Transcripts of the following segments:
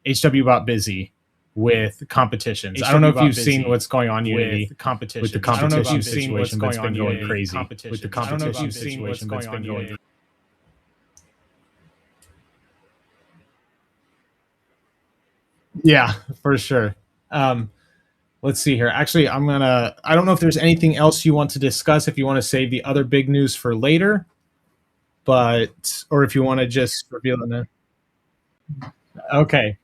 HW bot busy with competitions. I don't know if you've seen what's going on Unity with the competition situation that's been going crazy. With the competition situation that's been going crazy. Yeah, for sure. Let's see here. Actually, I don't know if there's anything else you want to discuss, if you want to save the other big news for later, or if you want to just reveal it now. Okay.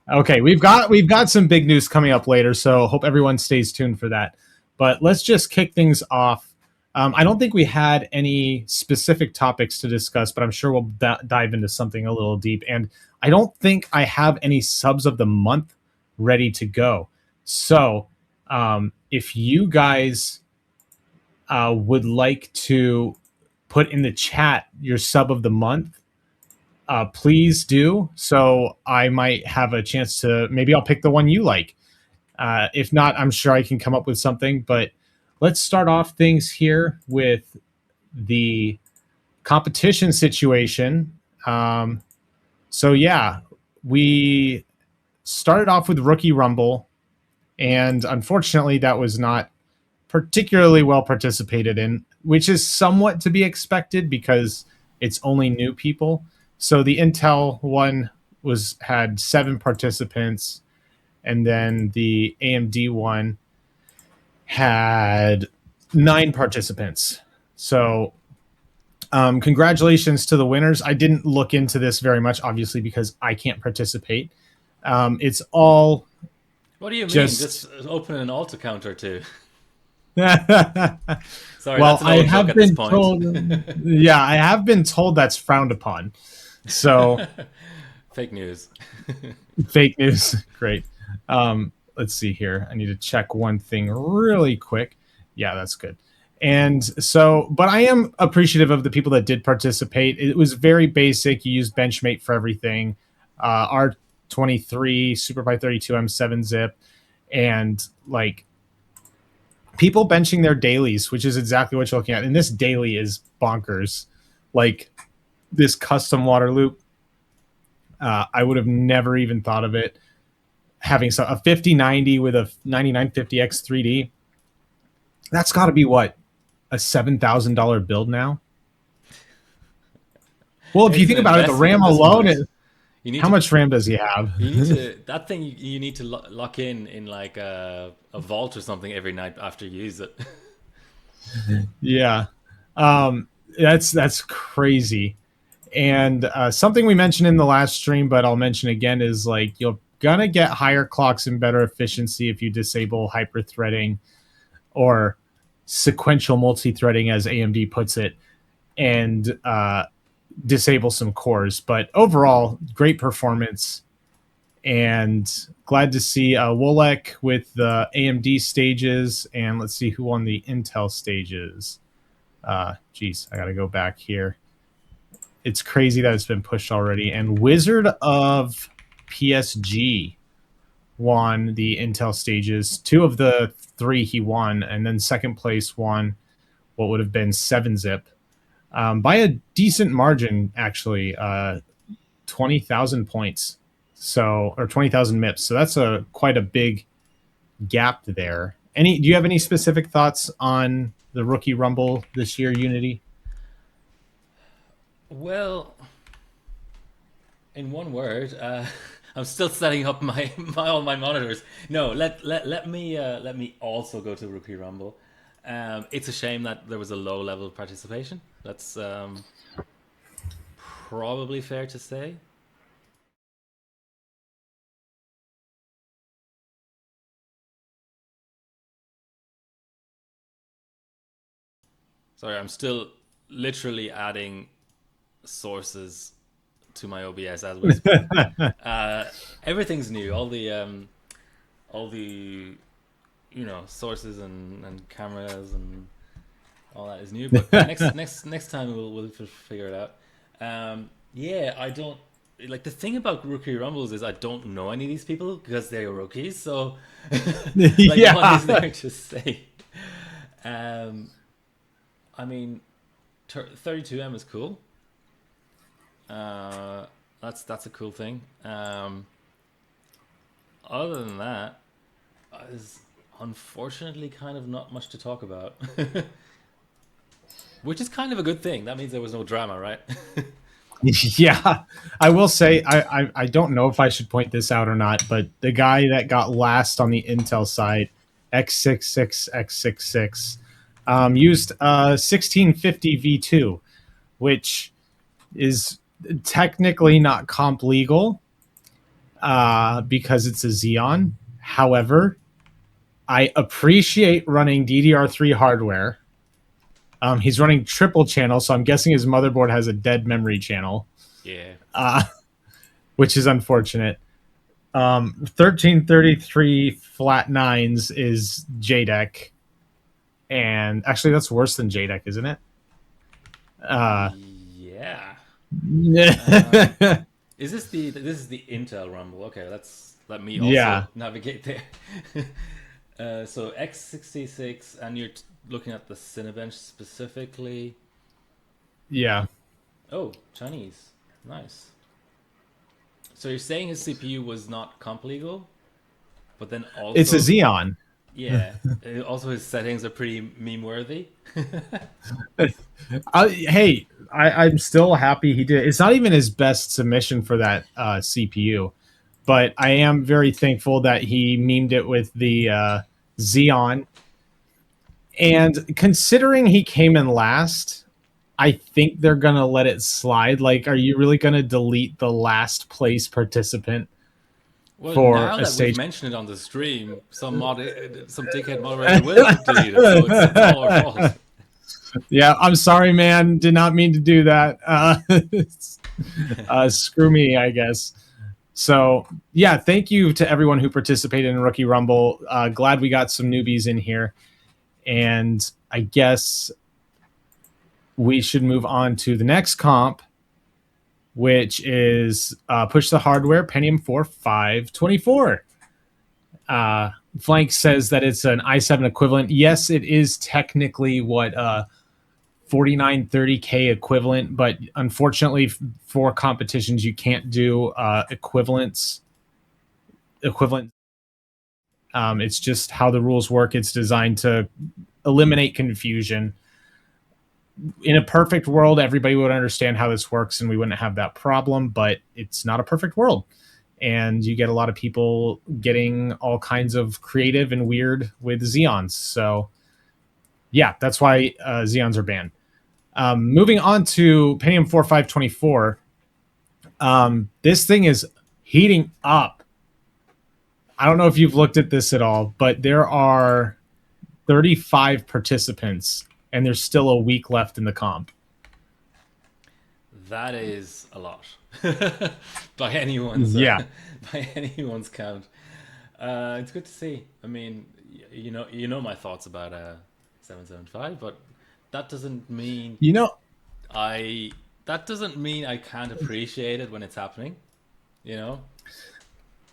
Okay, we've got some big news coming up later, so hope everyone stays tuned for that. But let's just kick things off. I don't think we had any specific topics to discuss, but I'm sure we'll dive into something a little deep. And I don't think I have any subs of the month ready to go. So if you guys would like to put in the chat your sub of the month, please do. So I might have a chance to, maybe I'll pick the one you like. If not, I'm sure I can come up with something. But let's start off things here with the competition situation. So yeah, we started off with Rookie Rumble, and unfortunately that was not particularly well participated in, which is somewhat to be expected because it's only new people. So the Intel one had 7 participants, and then the AMD one had 9 participants. So congratulations to the winners. I didn't look into this very much, obviously, because I can't participate. It's all. What do you mean? Just open an alt account or two. Sorry, well, I have been told. Yeah, I have been told that's frowned upon. So, fake news. Fake news. Great. Let's see here. I need to check one thing really quick. Yeah, that's good. And so, but I am appreciative of the people that did participate. It was very basic. You use Benchmate for everything. R23, SuperPi 32M 7-zip, and like people benching their dailies, which is exactly what you're looking at. And this daily is bonkers. Like this custom water loop, I would have never even thought of it. Having a 5090 with a 9950X 3D, that's got to be what, a $7,000 build now? Well, if you think about it, the RAM alone is. How much RAM does he have? You need to that thing. You need to lock in like a vault or something every night after you use it. Yeah, that's crazy. And something we mentioned in the last stream, but I'll mention again, is like you're gonna get higher clocks and better efficiency if you disable hyper-threading or sequential multi-threading, as AMD puts it, and disable some cores. But overall, great performance, and glad to see Wolek with the AMD stages. And let's see who won the Intel stages. Geez, I gotta go back here. It's crazy that it's been pushed already. And Wizard of PSG won the Intel stages. 2 of the 3 he won, and then second place won what would have been 7-zip by a decent margin, actually, 20,000 points, or 20,000 MIPS. So that's quite a big gap there. Do you have any specific thoughts on the Rookie Rumble this year, Unity? Well, in one word, I'm still setting up all my monitors. No, let me also go to Rookie Rumble. It's a shame that there was a low level of participation. That's probably fair to say. Sorry, I'm still literally adding sources to my OBS as we speak. Everything's new. All the sources and cameras and all that is new. But next time we'll figure it out. Yeah, I don't like the thing about Rookie Rumbles is I don't know any of these people because they're rookies. So like, yeah, what is there to say? I mean, 32M is cool. That's a cool thing. other than that, there's unfortunately kind of not much to talk about, which is kind of a good thing. That means there was no drama, right? Yeah, I will say I don't know if I should point this out or not, but the guy that got last on the Intel side, X66X66, used 1650 V2, which is technically not comp legal because it's a Xeon. However, I appreciate running DDR3 hardware. He's running triple channel, so I'm guessing his motherboard has a dead memory channel, Yeah. uh, which is unfortunate. 1333 flat nines is JDEC, and actually that's worse than JDEC, isn't it? Yeah. Um, Yeah. this is the Intel Rumble? Okay, let me Yeah, also navigate there. So x66, and you're looking at the Cinebench specifically. yeah. Oh, Chinese, nice. So you're saying his CPU was not comp legal, but then It's a also, Xeon. yeah, also his settings are pretty meme worthy. Hey, I'm still happy he did. It's not even his best submission for that CPU, but I am very thankful that he memed it with the Xeon. And considering he came in last, I think they're gonna let it slide. Like, are you really gonna delete the last place participant Well, for now a that we've stage? mentioned it on the stream, some dickhead moderator will delete it, so it's all our fault. Yeah, I'm sorry, man. Did not mean to do that. Screw me, I guess. So, yeah, thank you to everyone who participated in Rookie Rumble. Glad we got some newbies in here. And I guess we should move on to the next comp, which is Push the Hardware Pentium 4 524. Flank says that it's an i7 equivalent. Yes, it is technically what 4930K equivalent, but unfortunately for competitions, you can't do equivalent. It's just how the rules work. It's designed to eliminate confusion. In a perfect world, everybody would understand how this works and we wouldn't have that problem, but it's not a perfect world. And you get a lot of people getting all kinds of creative and weird with Xeons. So, yeah, that's why Xeons are banned. Moving on to Pentium 4 524. This thing is heating up. I don't know if you've looked at this at all, but there are 35 participants and there's still a week left in the comp. That is a lot by anyone's Yeah. by anyone's count. It's good to see. I mean, you know my thoughts about 775, but that doesn't mean You know, I that doesn't mean I can't appreciate it when it's happening. You know,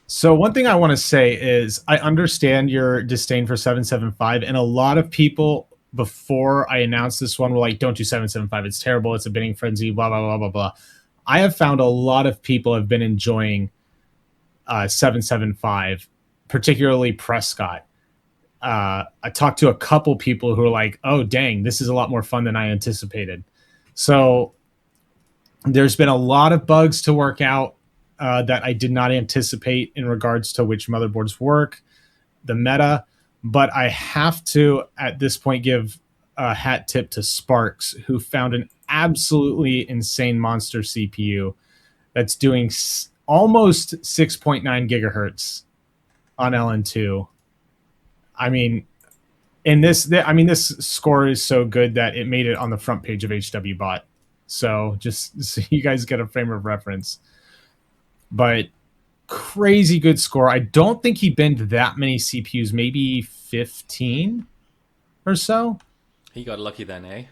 so one thing I want to say is I understand your disdain for 775, and a lot of people before I announced this one were like, don't do 775. It's terrible. It's a bidding frenzy, blah, blah, blah, blah, blah. I have found a lot of people have been enjoying 775, particularly Prescott. I talked to a couple people who are like, oh, dang, this is a lot more fun than I anticipated. So there's been a lot of bugs to work out that I did not anticipate in regards to which motherboards work, the meta. But I have to, at this point, give a hat tip to Sparks, who found an absolutely insane monster CPU that's doing almost 6.9 gigahertz on LN2. I mean, this score is so good that it made it on the front page of HWBot. So just so you guys get a frame of reference. But crazy good score. I don't think he binned that many CPUs, maybe 15 or so. he got lucky then, eh?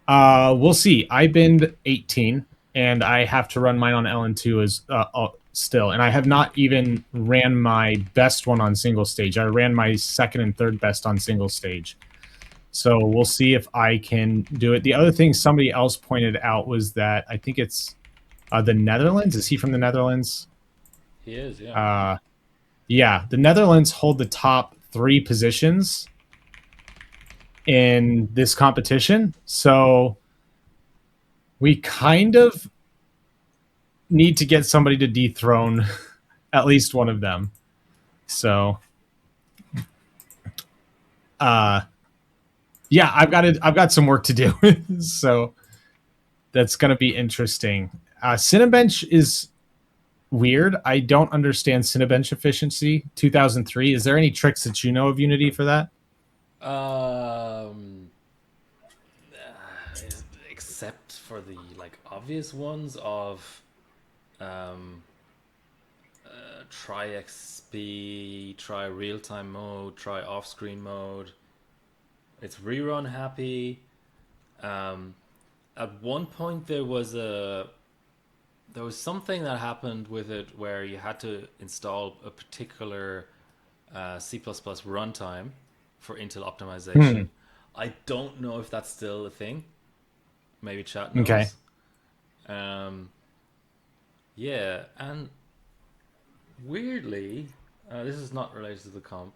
We'll see. I binned 18, and I have to run mine on LN2 as still, and I have not even ran my best one on single stage. I ran my second and third best on single stage. So we'll see if I can do it. The other thing somebody else pointed out was that I think it's the Netherlands. Is he from the Netherlands? He is, yeah. Uh, yeah, the Netherlands hold the top three positions in this competition. So we kind of need to get somebody to dethrone at least one of them. So, uh, yeah, I've got some work to do. So that's going to be interesting. Cinebench is weird. I don't understand Cinebench efficiency. 2003. Is there any tricks that you know of Unity for that? Um, except for the like obvious ones of um, try XP, try real time mode, try off screen mode. It's rerun happy. Um, at one point there was something that happened with it where you had to install a particular C++ runtime for Intel Hmm. optimization. I don't know if that's still a thing. Maybe chat Okay. knows. Um, yeah, and weirdly, this is not related to the comp.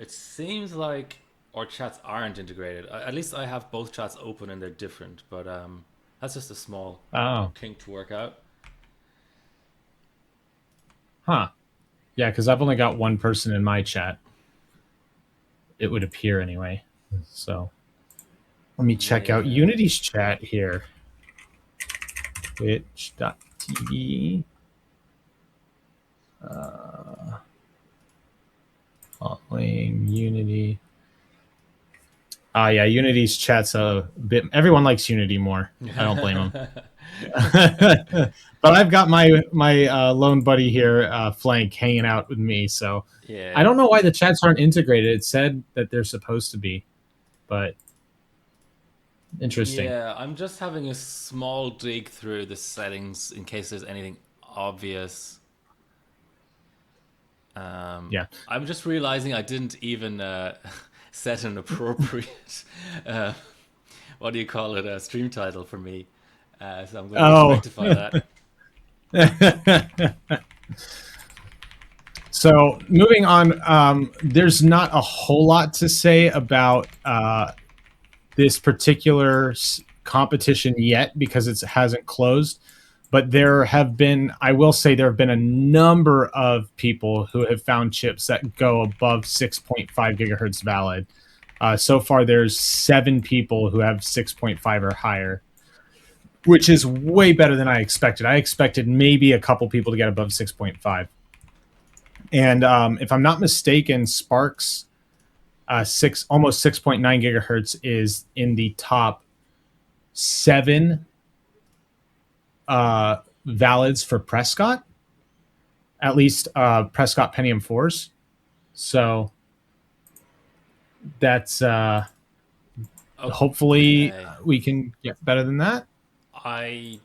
It seems like our chats aren't integrated. At least I have both chats open and they're different, but that's just a small Oh, kink to work out. huh. Yeah, because I've only got one person in my chat. It would appear anyway. So let me check out Yeah. Unity's chat here. Twitch.tv. Following Unity. Yeah, Unity's chat's a bit. Everyone likes Unity more. I don't blame them. But I've got my lone buddy here, Flank, hanging out with me. So I Yeah. don't know why the chats aren't integrated. It said that they're supposed to be, but interesting. Yeah, I'm just having a small dig through the settings in case there's anything obvious. Yeah. I'm just realizing I didn't even set an appropriate, uh, what do you call it, a stream title for me. So I'm going to need to Oh. rectify that. So moving on, there's not a whole lot to say about this particular competition yet because it hasn't closed. But there have been, I will say, there have been a number of people who have found chips that go above 6.5 gigahertz valid. So far, there's 7 people who have 6.5 or higher, which is way better than I expected. I expected maybe a couple people to get above 6.5. And if I'm not mistaken, Sparks almost 6.9 gigahertz is in the top 7 valids for Prescott, at least Prescott Pentium 4s. So that's hopefully Okay. we can get better than that. I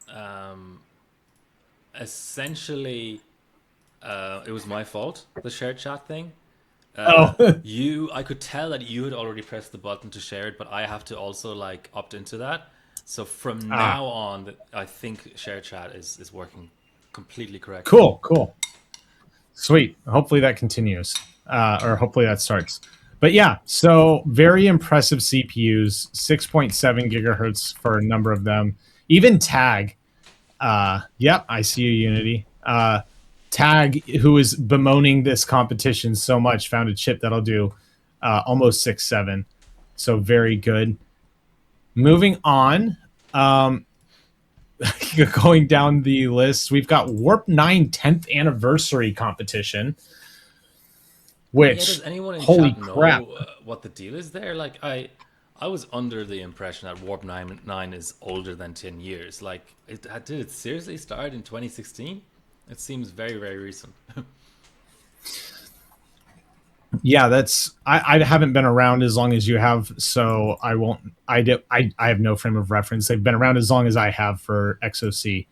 um, essentially, it was my fault, the shared chat thing. Oh, I could tell that you had already pressed the button to share it, but I have to also like opt into that. So from ah, now on, I think share chat is working completely correctly. cool. Sweet. Hopefully that continues, or hopefully that starts. But yeah, so very impressive CPUs, 6.7 gigahertz for a number of them. Even Tag, yep, I see you, Unity. Tag, who is bemoaning this competition so much, found a chip that'll do almost 6.7. So very good. Moving on, um, going down the list, we've got Warp 9 10th anniversary competition, Yeah, does which, anyone in holy chat crap. know what the deal is there? Like, I was under the impression that Warp 9 is older than 10 years. Like, did it seriously start in 2016? It seems very very recent. Yeah, I haven't been around as long as you have, so I won't. I have no frame of reference. They've been around as long as I have for XOC,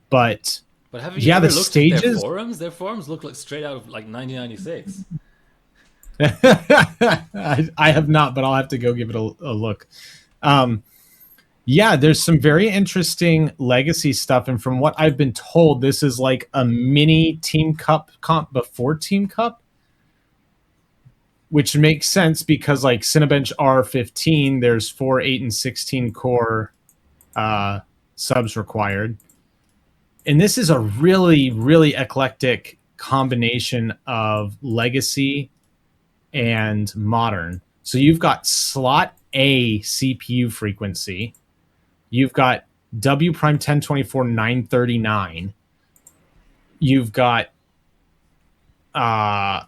but But have you yeah, the ever looked at their stages. forums? Their forums look like straight out of like 1996. I have not, but I'll have to go give it a look. Um, Yeah, there's some very interesting legacy stuff, and from what I've been told, this is like a mini Team Cup comp before Team Cup, which makes sense because like Cinebench R15, there's 4, 8, and 16 core uh, subs required, and this is a really, really eclectic combination of legacy and modern. So you've got slot A CPU frequency. You've got W prime 1024 939. You've got yeah,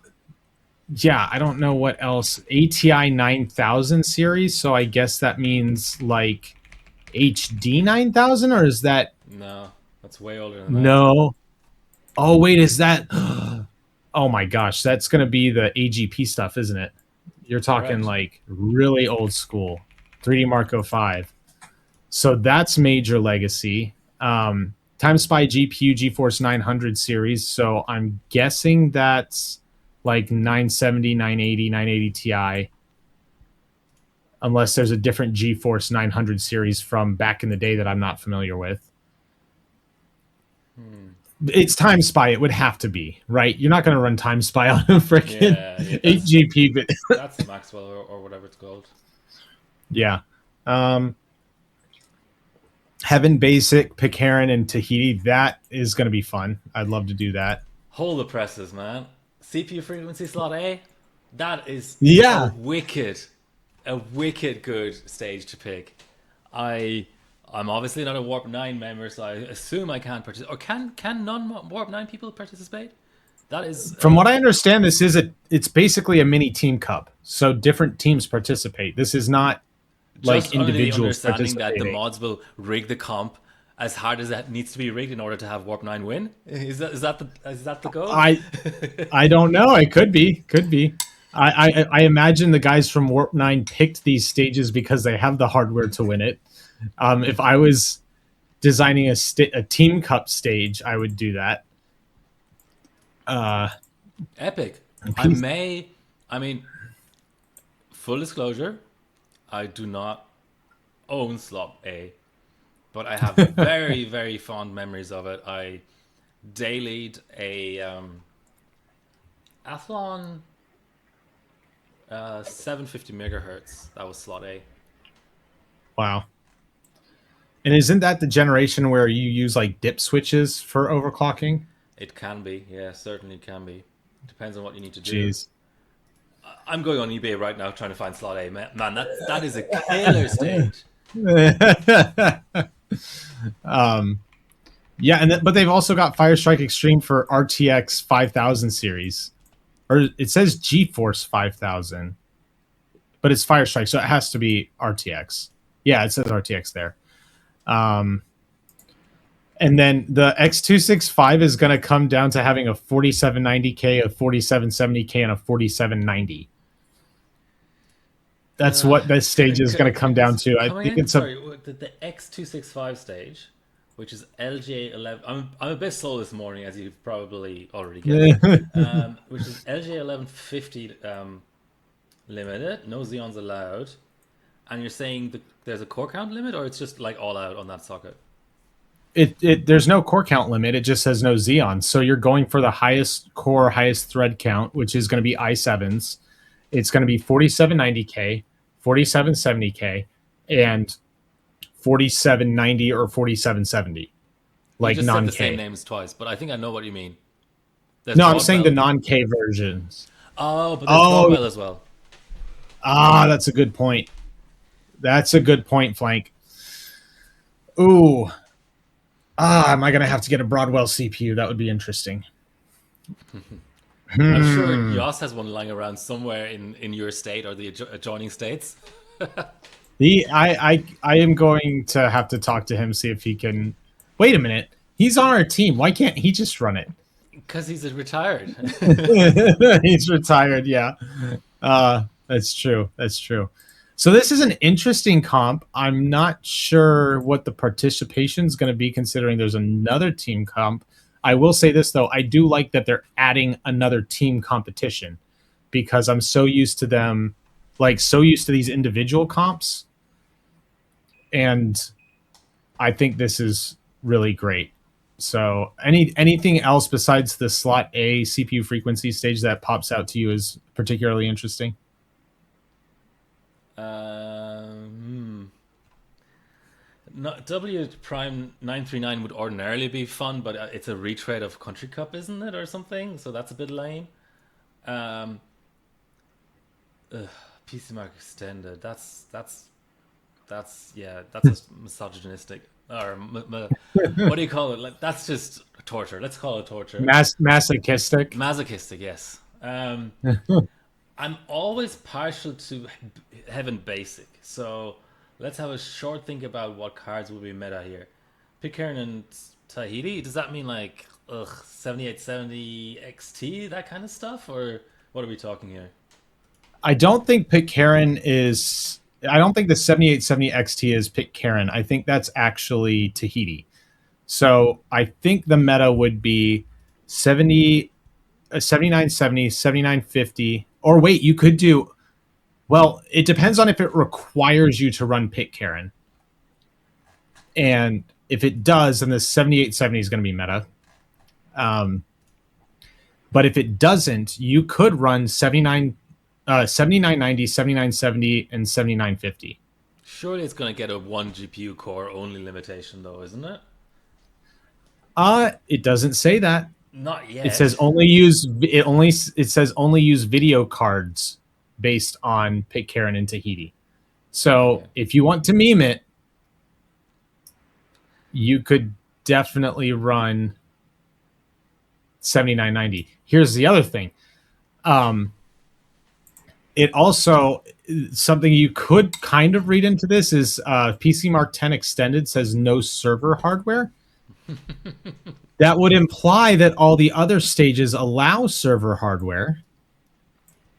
I don't know what else. ATI 9000 series, so I guess that means like HD 9000, or is that No, that's way older than that. no? Oh wait, is that oh my gosh, that's going to be the AGP stuff, isn't it? You're talking Correct. like really old school 3D Marco 5. So that's major legacy. Time Spy GPU GeForce 900 series. So I'm guessing that's like 970, 980, 980 Ti, unless there's a different GeForce 900 series from back in the day that I'm not familiar with. It's Time Spy. It would have to be, right? You're not going to run Time Spy on a freaking Yeah, 8 GP. But that's Maxwell or whatever it's called. yeah. Heaven Basic, Pitcairn, and Tahiti. That is going to be fun. I'd love to do that. Hold the presses, man. CPU frequency slot A. That is Yeah. a wicked good stage to pick. I'm obviously not a Warp 9 member, so I assume I can't participate. Or can non Warp 9 people participate? That is From what I understand, it's basically a mini team cup. So different teams participate. This is not like just under the individuals understanding that the participating. mods will rig the comp as hard as that needs to be rigged in order to have Warp 9 win. Is that the goal? I don't know. It could be. Could be. I imagine the guys from Warp 9 picked these stages because they have the hardware to win it. If I was designing a team cup stage, I would do that. Epic. I mean, full disclosure, I do not own Slot A, but I have very, very fond memories of it. I dailied a Athlon 750 megahertz. That was Slot A. Wow. And isn't that the generation where you use like dip switches for overclocking? It can be, yeah, certainly can be. Depends on what you need to do. Jeez. I'm going on eBay right now trying to find Slot A. Man, that is a killer stage. Yeah, but they've also got Firestrike Extreme for RTX 5000 series, or it says GeForce 5000, but it's Firestrike, so it has to be RTX. Yeah, it says RTX there. And then the X265 is going to come down to having a 4790K, a 4770K, and a 4790. That's what this stage is going to come down to. I think it's sorry, the X265 stage, which is LJ11. I'm a bit slow this morning, as you've probably already guessed. Which is LJ1150 limited, no Xeons allowed. And you're saying there's a core count limit, or it's just like all out on that socket? There's no core count limit. It just says no Xeon. So you're going for the highest core, highest thread count, which is going to be i7s. It's going to be 4790K, 4770K, and 4790 or 4770. Like you just non-K. said the same names twice, but I think I know what you mean. No, I'm saying the non-K versions. Oh, but there's Broadwell as well. That's a good point. That's a good point, Flank. Ooh. Am I going to have to get a Broadwell CPU? That would be interesting. I'm sure Yoss has one lying around somewhere in your state or the adjoining states. I am going to have to talk to him, see if he can. Wait a minute. He's on our team. Why can't he just run it? Because he's retired. He's retired, yeah. That's true. That's true. So this is an interesting comp. I'm not sure what the participation is going to be, considering there's another team comp. I will say this, though. I do like that they're adding another team competition, because I'm so used to them, like so used to these individual comps. and I think this is really great. So, anything else besides the slot A CPU frequency stage that pops out to you is particularly interesting? Um, no, W Prime 939 would ordinarily be fun, but it's a retread of Country Cup, isn't it, or something? So that's a bit lame. Um, ugh, PC Mark Extended. That's yeah. That's just misogynistic, or what do you call it? Like that's just torture. Let's call it torture. Masochistic. Masochistic, yes. I'm always partial to Heaven Basic, so let's have a short think about what cards will be meta here. Pitcairn and Tahiti. Does that mean like 7870 XT that kind of stuff, or what are we talking here? I don't think Pitcairn is. I don't think the 7870 XT is Pitcairn. I think that's actually Tahiti. So I think the meta would be 70, 7970, 7950. Or wait, you could do. Well, it depends on if it requires you to run Pitcairn. And if it does, then the 7870 is going to be meta. Um, but if it doesn't, you could run 7990, 7970, and 7950. Surely it's going to get a one GPU core only limitation, though, isn't it? It doesn't say that. Not It says yet. it says only use video cards based on Pitcairn and Tahiti. So Okay. if you want to meme it, you could definitely run 7990. Here's the other thing. Um, it also something you could kind of read into this is PC Mark 10 Extended says no server hardware. That would imply that all the other stages allow server hardware.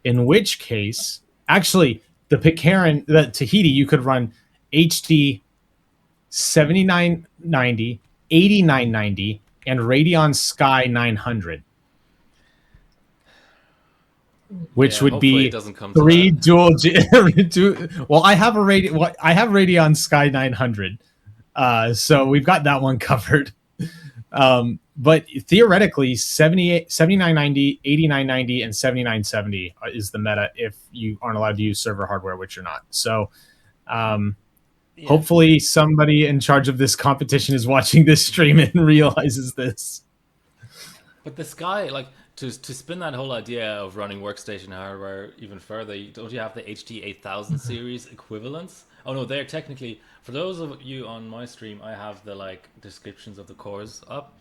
In which case, actually, the Tahiti, you could run HD 7990, 8990, and Radeon Sky 900, which Yeah, would hopefully it be doesn't come to three that. dual. Well, I have I have Radeon Sky 900, so we've got that one covered. But theoretically, 78, 7990, 8990, and 7970 is the meta if you aren't allowed to use server hardware, which you're not. So um, Yeah, hopefully somebody in charge of this competition is watching this stream and realizes this. but the Sky, like to spin that whole idea of running workstation hardware even further, don't you have the HD 8000 series equivalents? Oh no, they're technically for those of you on my stream. I have the like descriptions of the cores up,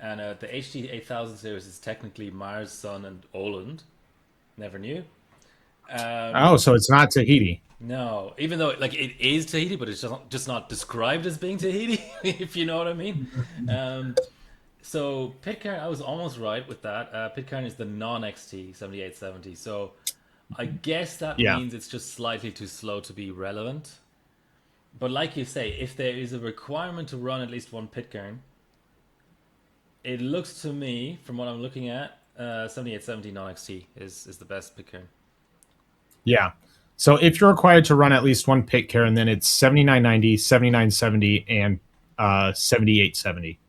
and the HD 8000 series is technically Mars, Sun, and Oland. Never knew. Um, Oh, so it's not Tahiti. no, even though like it is Tahiti, but it's just not described as being Tahiti, if you know what I mean. Um, So Pitcairn, I was almost right with that. Pitcairn is the non-XT 7870. So I guess that Yeah. means it's just slightly too slow to be relevant. But like you say, if there is a requirement to run at least one Pitcairn, it looks to me, from what I'm looking at, 7870 non-XT is the best Pitcairn. Yeah. So if you're required to run at least one Pitcairn, then it's 7990, 7970, and 7870.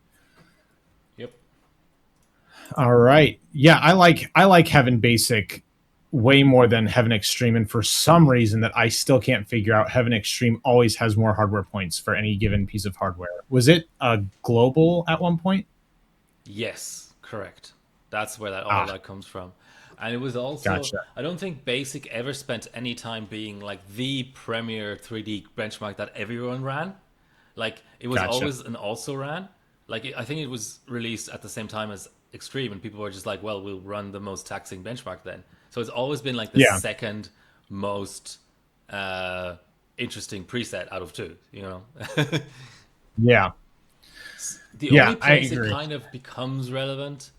Yep. All right. Yeah, I like Heaven Basic way more than Heaven Extreme, and for some reason that I still can't figure out, Heaven Extreme always has more hardware points for any given piece of hardware. Was it global at one point? Yes, correct. That's where all Ah, that comes from. And it was also, gotcha. I don't think Basic ever spent any time being like the premier 3D benchmark that everyone ran. Like it was Gotcha. always an also ran. Like I think it was released at the same time as Extreme, and people were just like, "Well, we'll run the most taxing benchmark then." So it's always been like the Yeah. second most interesting preset out of two. You know, Yeah. the only Yeah, I place it agree. kind of becomes relevant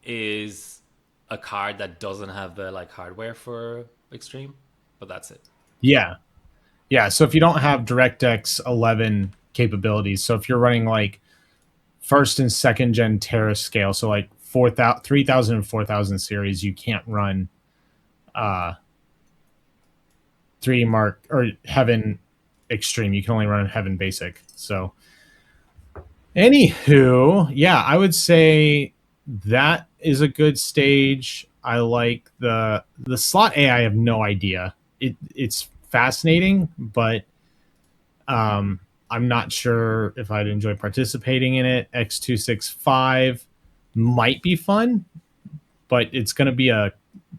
is a card that doesn't have the like hardware for Extreme, but that's it. Yeah. Yeah, so if you don't have DirectX 11 capabilities, so if you're running like first and second gen Terra scale, so like 4,000, 3,000 and 4,000 series, you can't run uh 3D Mark or Heaven extreme. You can only run Heaven Basic. So, anywho, yeah, I would say that is a good stage. I like the slot A. I have no idea. It's fascinating, but I'm not sure if I'd enjoy participating in it. X265 might be fun, but it's going to be a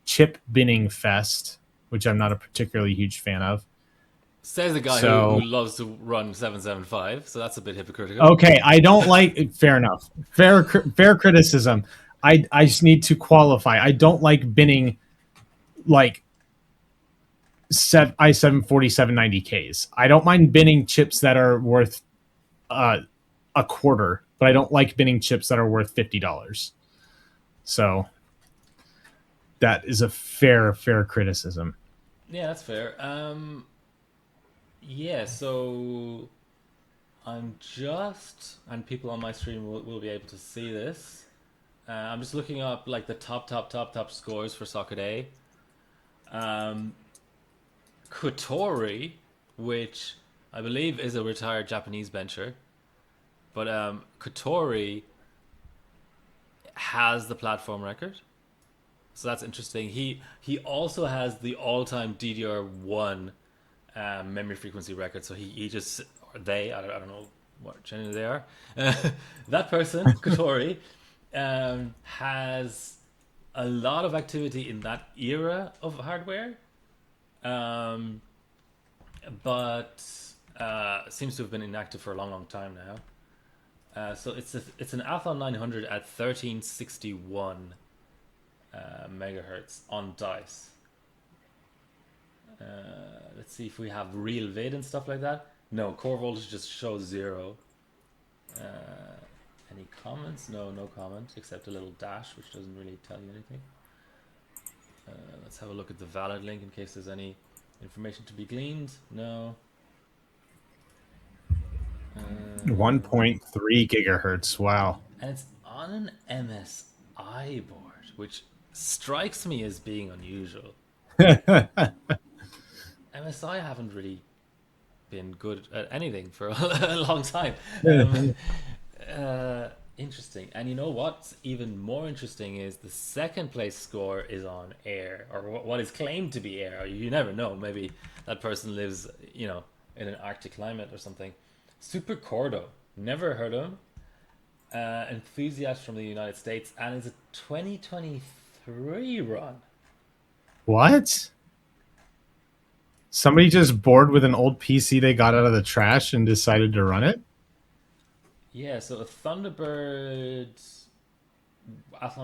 chip binning fest, which I'm not a particularly huge fan of. Says the guy who So, loves to run 775, so that's a bit hypocritical. okay, I don't like. Fair enough. Fair criticism. I just need to qualify. I don't like binning like i7 4790Ks. I don't mind binning chips that are worth a quarter, but I don't like binning chips that are worth $50. So that is a fair criticism. Yeah, that's fair. Yeah, so I'm just, and people on my stream will be able to see this. I'm just looking up like the top scores for Socket A. Kotori, which I believe is a retired Japanese bencher, but Kotori has the platform record, so that's interesting. He also has the all-time DDR1 memory frequency record. So he just, or they, I don't know what gender they are. That person, Kotori, has a lot of activity in that era of hardware, but seems to have been inactive for a long time now. So it's an Athlon 900 at 1361 megahertz on dice. Let's see if we have real vid and stuff like that. No, core voltage just shows 0. Any comments? No comments except a little dash, which doesn't really tell you anything. Let's have a look at the valid link in case there's any information to be gleaned. No. 1.3 gigahertz. Wow. And it's on an MSI board, which strikes me as being unusual. MSI haven't really been good at anything for a long time. Interesting. And you know what's even more interesting is the second place score is on air, or what is claimed to be air. You never know. Maybe that person lives, in an Arctic climate or something. Super Cordo. Never heard of him. Enthusiast from the United States, and it's a 2023 run. What? Somebody just bored with an old PC they got out of the trash and decided to run it? Yeah, so a Thunderbird.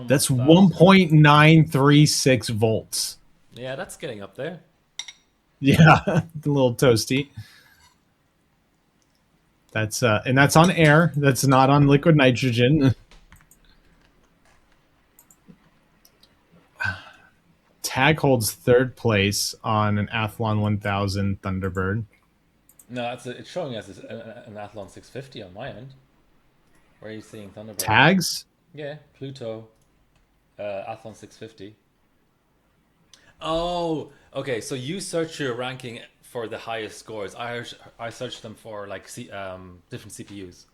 That's 1.936 volts. Yeah, that's getting up there. Yeah, a little toasty. That's and that's on air. That's not on liquid nitrogen. Tag holds third place on an Athlon 1000 Thunderbird. No, it's showing us an Athlon 650 on my end. Where are you seeing Thunderbird? Tags? Yeah, Pluto, Athlon 650. Oh, okay. So you search your ranking for the highest scores. I searched them for like different CPUs.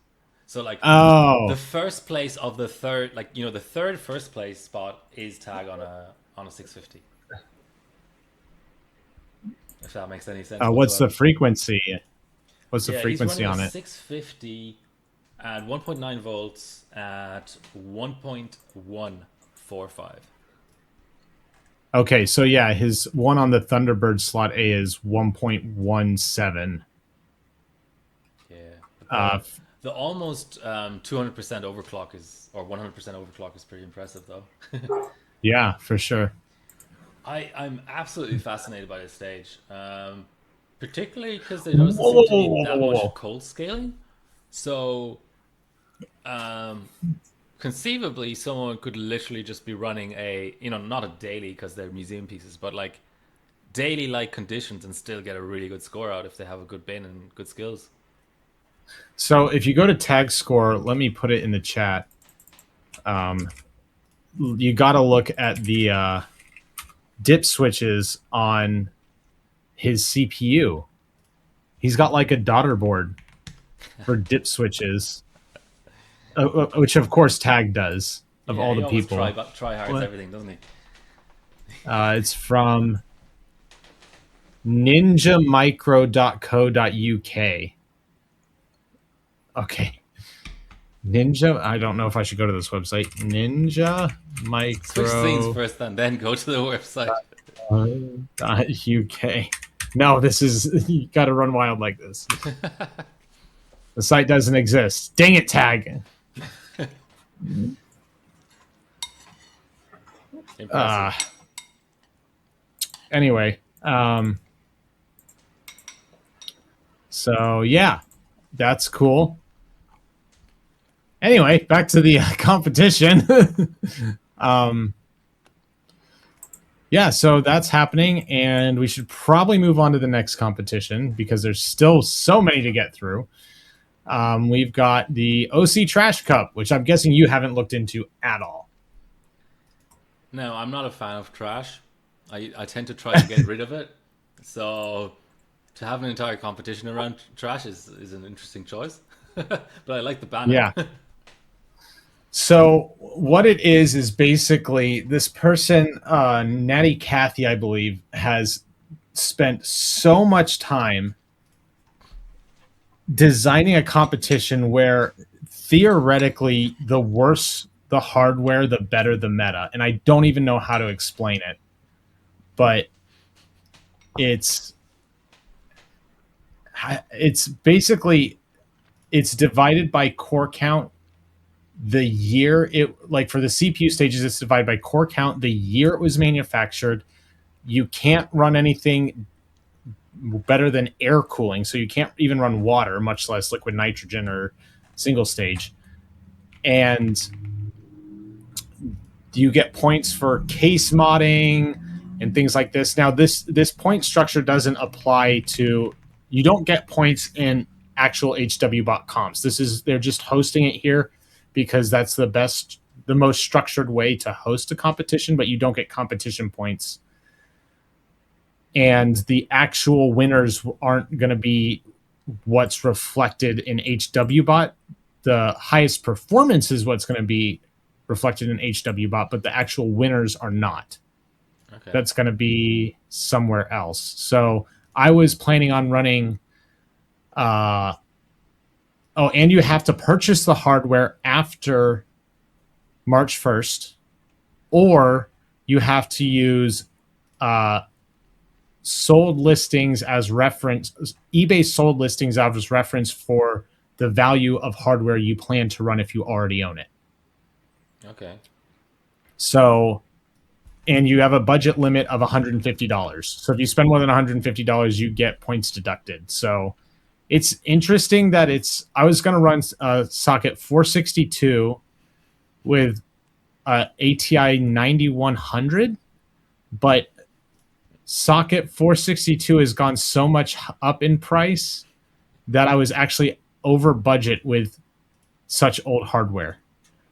So like the first place of the third, like the third first place spot is tag on a 650. If that makes any sense. What's the frequency? What's the frequency he's on running it? 650 at 1.9 volts at 1.145. Okay, so yeah, his one on the Thunderbird slot A is 1.17. Yeah. The almost 200% overclock is, or 100% overclock is pretty impressive, though. Yeah, for sure. I'm absolutely fascinated by this stage, particularly because there doesn't seem to be that much cold scaling. So, conceivably, someone could literally just be running not a daily because they're museum pieces, but like daily-like conditions and still get a really good score out if they have a good bin and good skills. So if you go to tag score, let me put it in the chat. You got to look at the dip switches on his CPU. He's got like a daughter board for dip switches, which of course Tag does of Yeah, all he the always people. try hards What? everything, doesn't he? It's from ninjamicro.co.uk. Okay. Ninja, I don't know if I should go to this website. Ninja Switch scenes Micro first, and then go to the website. .uk. No, this is you got to run wild like this. The site doesn't exist. Dang it, Tag. Impressive. Anyway, so yeah, that's cool. Anyway, back to the competition. Yeah, so that's happening, and we should probably move on to the next competition because there's still so many to get through. We've got the OC Trash Cup, which I'm guessing you haven't looked into at all. No, I'm not a fan of trash. I tend to try to get rid of it. So to have an entire competition around trash is an interesting choice. But I like the banner. Yeah. So what it is basically this person, Natty Cathy, I believe, has spent so much time designing a competition where theoretically the worse the hardware, the better the meta. And I don't even know how to explain it, but it's basically it's divided by core count. The year it, like for the CPU stages, it's divided by core count, the year it was manufactured. You can't run anything better than air cooling, so you can't even run water, much less liquid nitrogen or single stage. And you get points for case modding and things like this. Now, this point structure doesn't apply to, you don't get points in actual HWBot comps. They're just hosting it here because that's the most structured way to host a competition, but you don't get competition points. And the actual winners aren't going to be what's reflected in HWBot. The highest performance is what's going to be reflected in HWBot, but the actual winners are not. Okay. That's going to be somewhere else. So I was planning on running. And you have to purchase the hardware after March 1st, or you have to use sold listings as reference, eBay sold listings as reference for the value of hardware you plan to run if you already own it. Okay. So, and you have a budget limit of $150. So if you spend more than $150, you get points deducted. So it's interesting that I was going to run socket 462 with ATI 9100, but socket 462 has gone so much up in price that I was actually over budget with such old hardware.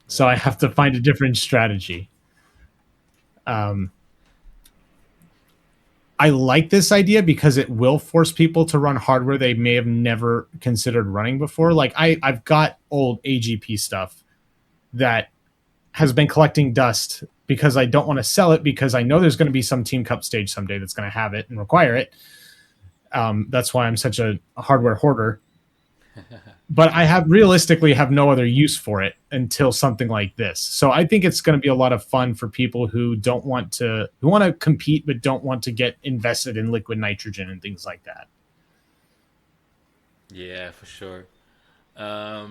So I have to find a different strategy. I like this idea because it will force people to run hardware they may have never considered running before. Like I've got old AGP stuff that has been collecting dust because I don't want to sell it because I know there's going to be some Team Cup stage someday that's going to have it and require it. That's why I'm such a hardware hoarder. But I realistically have no other use for it until something like this. So I think it's going to be a lot of fun for people who want to compete but don't want to get invested in liquid nitrogen and things like that. Yeah, for sure. I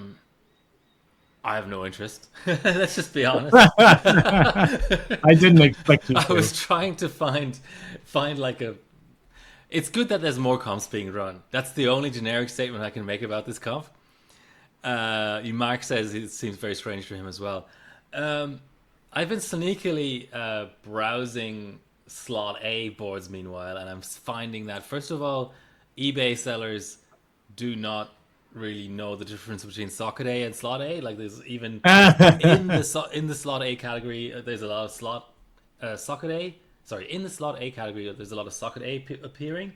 have no interest. Let's just be honest. I didn't expect you I to. was trying to find like a. It's good that there's more comps being run. That's the only generic statement I can make about this comp. Mark says it seems very strange for him as well. I've been sneakily browsing slot A boards meanwhile, and I'm finding that first of all, eBay sellers do not really know the difference between socket A and slot A. Like there's even in the slot A category, there's a lot of socket A. Sorry, in the slot A category, there's a lot of socket A appearing,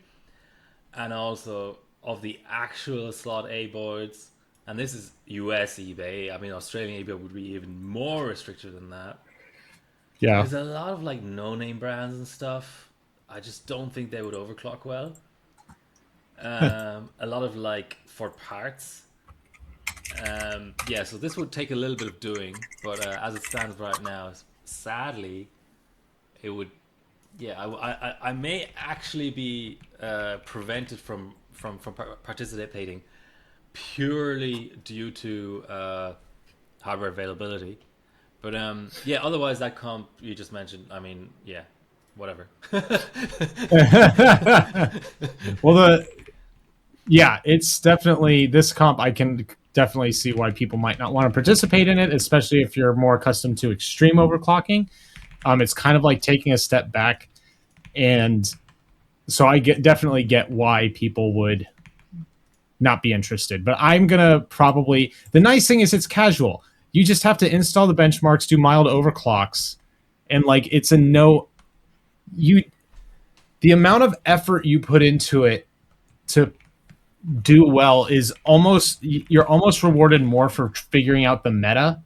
and also of the actual slot A boards, and this is US eBay. I mean, Australian eBay would be even more restricted than that. Yeah. There's a lot of like no-name brands and stuff. I just don't think they would overclock well. A lot of like for parts. Yeah, so this would take a little bit of doing, but as it stands right now, sadly, it would. Yeah, I may actually be prevented from participating purely due to hardware availability. But yeah, otherwise that comp you just mentioned, I mean, yeah, whatever. Well, yeah, it's definitely this comp. I can definitely see why people might not want to participate in it, especially if you're more accustomed to extreme overclocking. It's kind of like taking a step back, and so definitely get why people would not be interested. But I'm gonna probably the nice thing is it's casual. You just have to install the benchmarks, do mild overclocks, and like it's a no. You the amount of effort you put into it to do well is almost you're almost rewarded more for figuring out the meta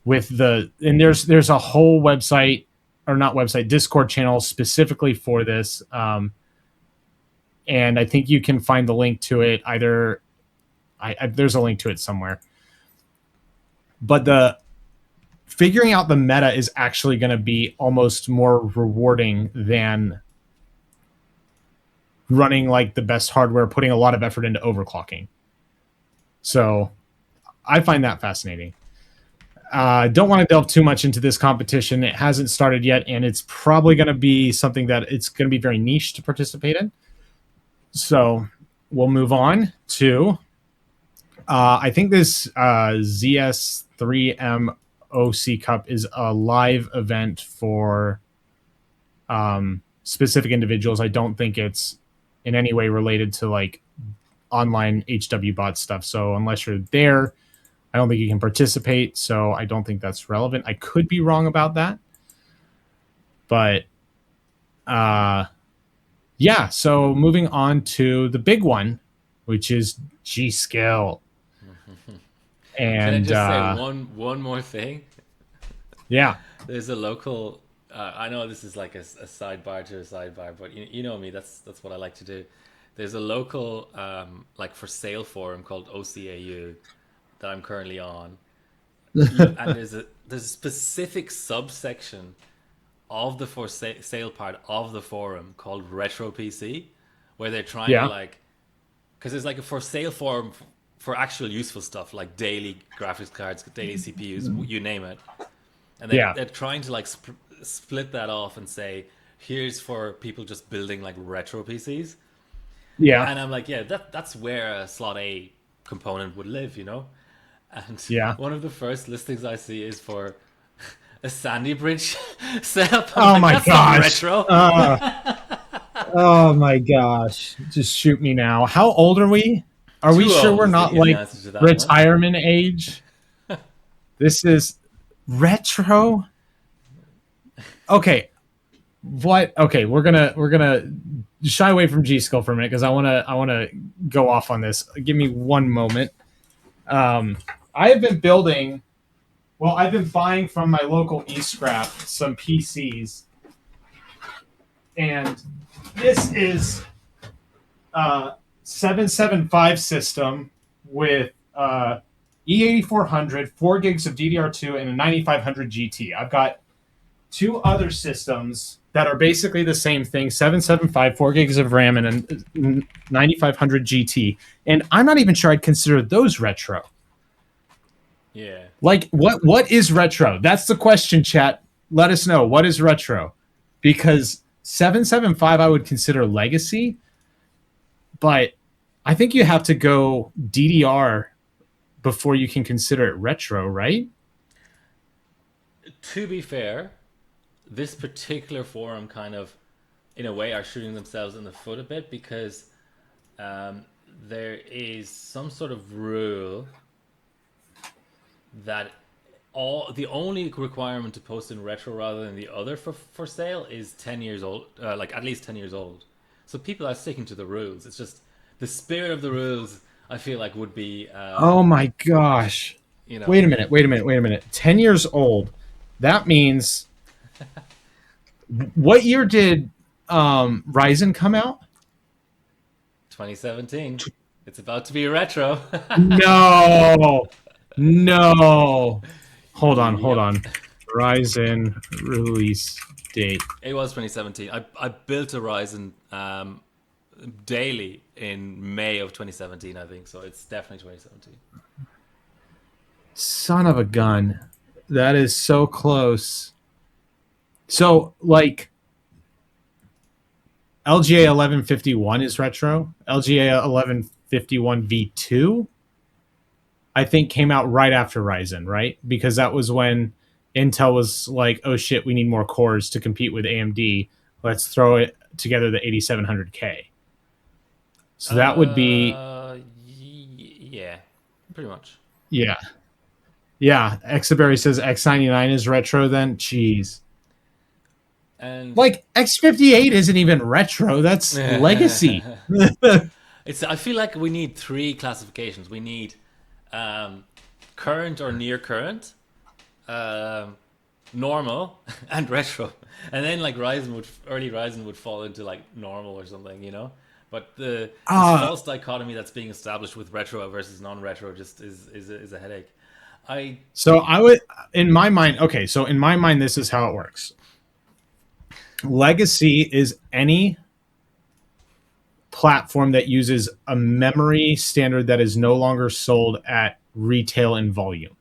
with the and there's a whole website or not website Discord channel specifically for this, and I think you can find the link to it either. There's a link to it somewhere, but the figuring out the meta is actually going to be almost more rewarding than running like the best hardware, putting a lot of effort into overclocking. So I find that fascinating. Don't want to delve too much into this competition. It hasn't started yet, and it's probably going to be something that it's going to be very niche to participate in. So we'll move on to, I think this ZS3M OC Cup is a live event for specific individuals. I don't think it's in any way related to like online HW bot stuff. So unless you're there, I don't think you can participate. So I don't think that's relevant. I could be wrong about that. But yeah, so moving on to the big one, which is G-Skill. Can I And just say one more thing? yeah. There's a local. I know this is like a sidebar to a sidebar, but you know me. That's what I like to do. There's a local like for sale forum called OCAU that I'm currently on, and there's a specific subsection of the for sale part of the forum called Retro PC, where they're trying Yeah. to like, because there's like a for sale forum for actual useful stuff like daily graphics cards, daily CPUs, you name it, and they're trying to like split that off and say here's for people just building like retro PCs. Yeah. And I'm like, yeah, that's where a slot A component would live, you know? And Yeah. one of the first listings I see is for a Sandy Bridge setup. Oh like, my that's not gosh. retro. Oh my gosh. Just shoot me now. How old are we? Are we Too sure old we're is not the like answer to that one. retirement age? This is retro. Okay. What? Okay, we're gonna shy away from G-Skill for a minute because I wanna go off on this. Give me one moment. I have been building. Well, I've been buying from my local eScrap some PCs, and this is a 775 system with E8400, 4 gigs of DDR2, and a 9500 GT. I've got two other systems that are basically the same thing: 775, 4 gigs of RAM, and a 9500 GT. And I'm not even sure I'd consider those retro. Yeah. Like, what is retro? That's the question, chat. Let us know. What is retro? Because 775 I would consider legacy, but I think you have to go DDR before you can consider it retro, right? To be fair, this particular forum kind of, in a way, are shooting themselves in the foot a bit because there is some sort of rule that the only requirement to post in retro rather than the other for sale is 10 years old, like at least 10 years old. So people are sticking to the rules. It's just the spirit of the rules, I feel like would be, Oh my gosh. you know, Wait a minute. Wait a minute. Wait a minute. 10 years old. That means what year did Ryzen come out? 2017. It's about to be retro. No. No. Hold on. Hold Yep. on. Ryzen release date. It was 2017. I built a Ryzen daily in May of 2017, I think. So it's definitely 2017. Son of a gun. That is so close. So, like, LGA 1151 is retro. LGA 1151 V2, I think, came out right after Ryzen, right? Because that was when Intel was like, oh shit, we need more cores to compete with AMD. Let's throw it together the 8700K. So that would be, Yeah, pretty much. yeah. Yeah. Exaberry says X99 is retro then. Jeez. And Like, X58 isn't even retro. That's legacy. it's. I feel like we need three classifications. We need current or near current, normal, and retro. And then like early Ryzen would fall into like normal or something, you know. But this false dichotomy that's being established with retro versus non-retro just is a headache. So I would, in my mind, okay, so in my mind, this is how it works. Legacy is any platform that uses a memory standard that is no longer sold at retail in volume.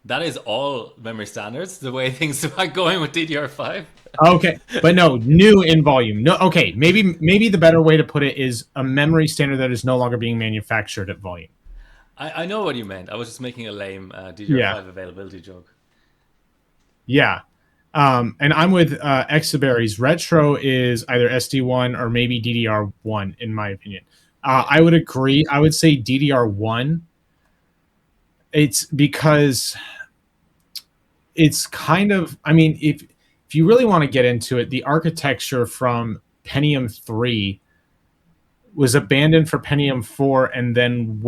That is all memory standards, the way things are going with DDR5. Okay, but no, new in volume. No, okay, maybe the better way to put it is a memory standard that is no longer being manufactured at volume. I know what you meant. I was just making a lame DDR5 availability joke. Yeah. And I'm with Exaberries. Retro is either SD1 or maybe DDR1, in my opinion. I would agree. I would say DDR1. It's because it's kind of, I mean, if you really want to get into it, the architecture from Pentium 3 was abandoned for Pentium 4 and then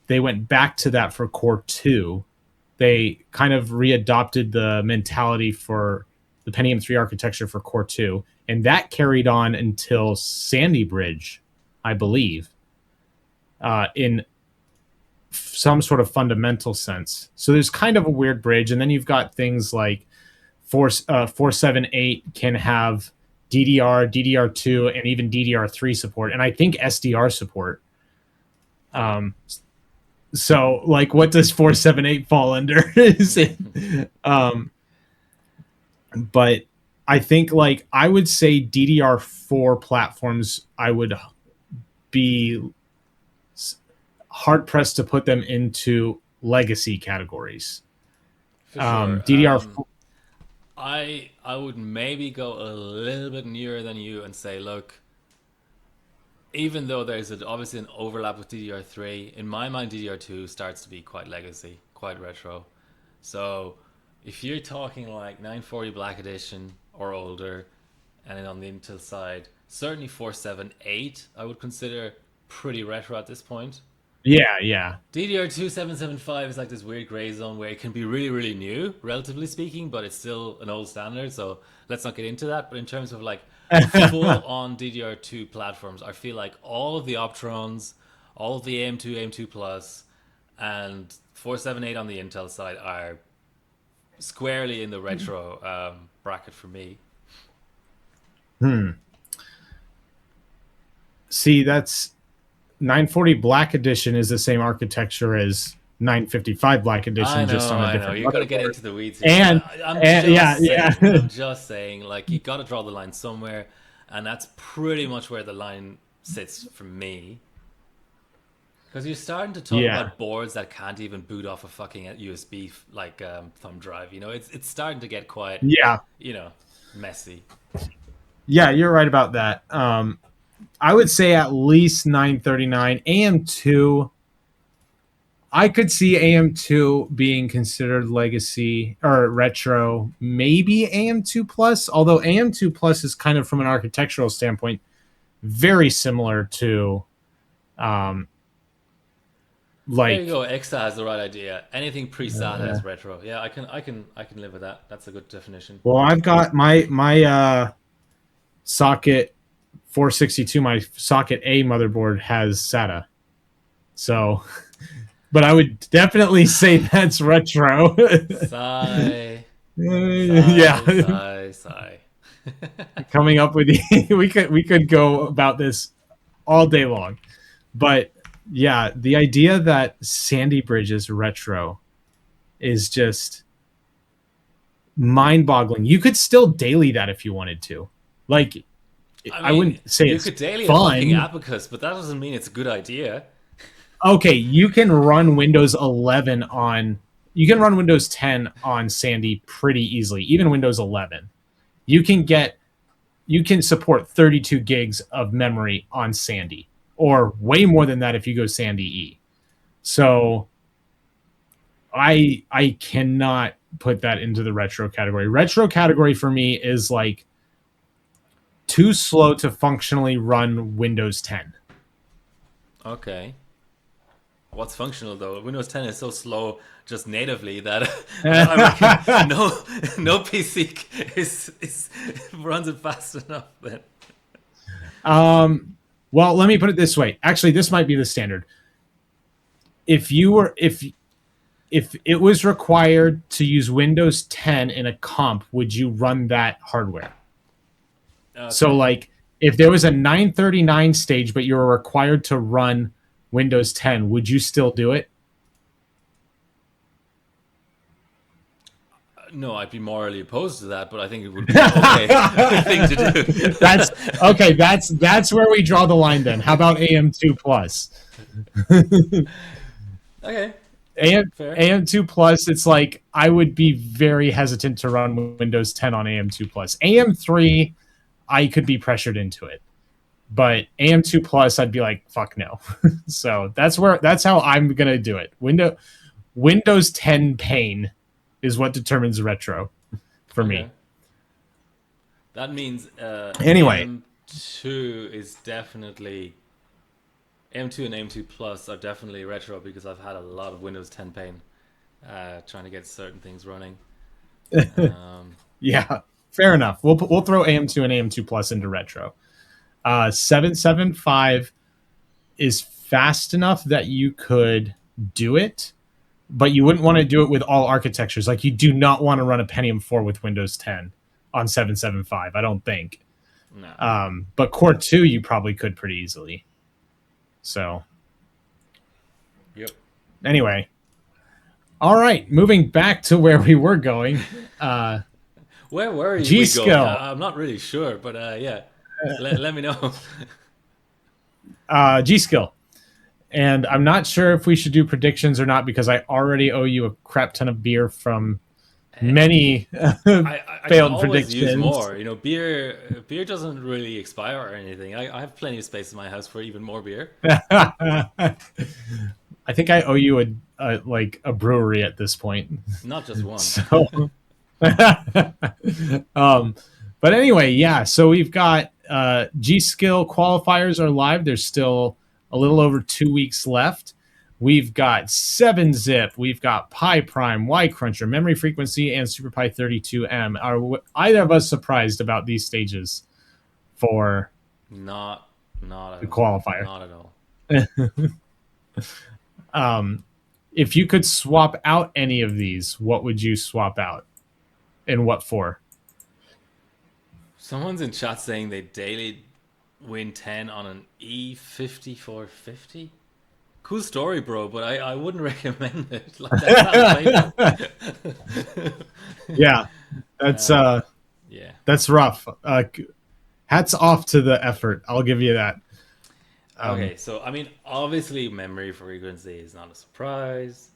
they went back to that for Core 2. They kind of readopted the mentality for the Pentium 3 architecture for Core 2, and that carried on until Sandy Bridge, I believe, in some sort of fundamental sense. So there's kind of a weird bridge, and then you've got things like 478 can have DDR, DDR2, and even DDR3 support, and I think SDR support. So, like, what does 478 fall under? Is it, but I think, like, I would say DDR4 platforms, I would be hard pressed to put them into legacy categories. For sure. DDR4. I would maybe go a little bit nearer than you and say, look, even though there's obviously an overlap with DDR3, in my mind, DDR2 starts to be quite legacy, quite retro. So if you're talking like 940 Black Edition or older, and then on the Intel side, certainly 478, I would consider pretty retro at this point. Yeah. DDR2 775 is like this weird gray zone where it can be really, really new, relatively speaking, but it's still an old standard. So let's not get into that. But in terms of like full on DDR2 platforms, I feel like all of the Optrons, all of the AM2, AM2 Plus, and 478 on the Intel side are squarely in the retro bracket for me. See, that's 940 Black Edition is the same architecture as 955 Black Edition, just on a different. You're gonna get into the weeds here. And I'm just saying, like, you got to draw the line somewhere, and that's pretty much where the line sits for me. Because you're starting to talk about boards that can't even boot off a fucking USB like thumb drive. You know, it's starting to get quite messy. Yeah, you're right about that. I would say at least 939. AM2, I could see AM2 being considered legacy or retro, maybe AM2 Plus, although AM2 Plus is kind of, from an architectural standpoint, very similar to Um, There you like go. Exa has the right idea. Anything pre-SATA is retro. Yeah, I can live with that. That's a good definition. well, I've got my socket 462, my socket A motherboard has SATA. So, but I would definitely say that's retro. Sigh, Yeah, sigh, sigh, sigh. coming up with we could go about this all day long. But yeah, the idea that Sandy Bridge is retro is just mind-boggling. You could still daily that if you wanted to. Like, I I mean, wouldn't say you it's could daily a fucking fun. abacus, but that doesn't mean it's a good idea. Okay, you can run Windows 11 on you can run Windows 10 on Sandy pretty easily, even Windows 11. You can get you can support 32 gigs of memory on Sandy, or way more than that if you go Sandy E. So I cannot put that into the retro category. Retro category for me is like too slow to functionally run Windows 10. Okay. What's functional though? Windows 10 is so slow just natively that I reckon no PC is runs it fast enough. Then Well, let me put it this way. Actually, this might be the standard. If you were if it was required to use Windows 10 in a comp, would you run that hardware? So okay. like if there was a 939 stage but you were required to run Windows 10, would you still do it? No, I'd be morally opposed to that, but I think it would be an okay thing to That's do. okay, that's where we draw the line then. How about AM2 plus? Okay, AM fair. AM2 plus, it's like I would be very hesitant to run Windows 10 on AM2 plus. AM3, I could be pressured into it. But AM2 plus, I'd be like, fuck no. So that's how I'm gonna do it. Windows 10 pain is what determines retro for Okay, me. that means Anyway, AM2 is definitely AM2 and AM2 Plus are definitely retro because I've had a lot of Windows 10 pain trying to get certain things running. Um, yeah, fair enough. We'll throw AM2 and AM2 plus into retro. 775 is fast enough that you could do it, but you wouldn't want to do it with all architectures. Like you do not want to run a Pentium 4 with Windows 10 on 775. I don't think. no. But Core 2 you probably could pretty easily. So Yep. anyway, all right, moving back to where we were going. Where were G we going? Skill, I'm not really sure, but yeah, let me know. G Skill, and I'm not sure if we should do predictions or not because I already owe you a crap ton of beer from many I can failed always use predictions. more. You know, beer doesn't really expire or anything. I have plenty of space in my house for even more beer. I think I owe you a brewery at this point. Not just one. So, um, but anyway, yeah. So we've got G Skill qualifiers are live. There's still a little over 2 weeks left. We've got 7-Zip, we've got Pi Prime, Y Cruncher, Memory Frequency, and SuperPi 32M. Are either of us surprised about these stages for Not not the at all. qualifier? Not at all. If you could swap out any of these, what would you swap out, and what for? Someone's in chat saying they daily win 10 on an E5450. Cool story, bro, but I wouldn't recommend it. Like that's not playful. Yeah, that's Yeah. that's rough. Hats off to the effort. I'll give you that. Okay, so I mean, obviously, memory frequency is not a surprise.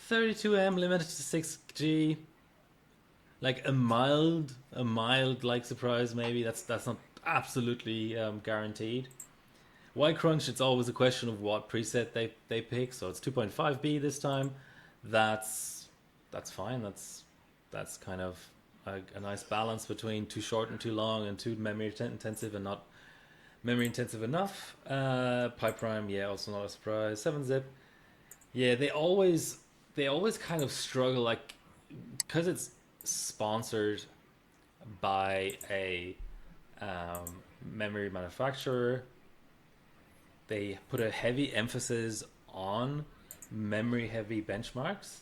32M limited to 6G, like a mild like surprise maybe. That's not absolutely guaranteed. Y Crunch, it's always a question of what preset they pick. So it's 2.5B this time. That's that's fine. That's kind of a nice balance between too short and too long and too memory intensive and memory intensive enough. Pipe Prime, yeah, also not a surprise. 7-zip, yeah, they always kind of struggle, like, because it's sponsored by a memory manufacturer. They put a heavy emphasis on memory heavy benchmarks,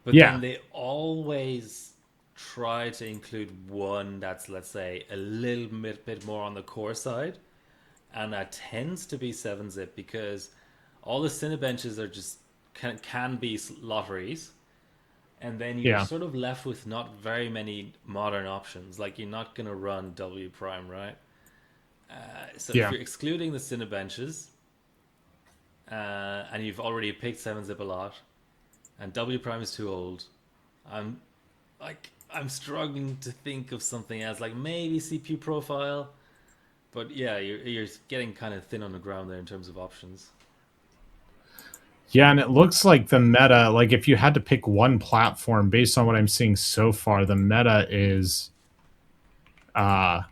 but Yeah, then they always try to include one that's, let's say, a little bit more on the core side, and that tends to be 7-zip because all the Cinebenches are just can be lotteries, and then you're yeah, sort of left with not very many modern options. Like, you're not going to run W Prime, right? So if yeah. you're excluding the Cinebenches, and you've already picked 7-zip a lot, and W Prime is too old, I'm I'm struggling to think of something else, like maybe CPU profile. But yeah, you're getting kind of thin on the ground there in terms of options. Yeah, and it looks like the meta, like if you had to pick one platform based on what I'm seeing so far, the meta is uh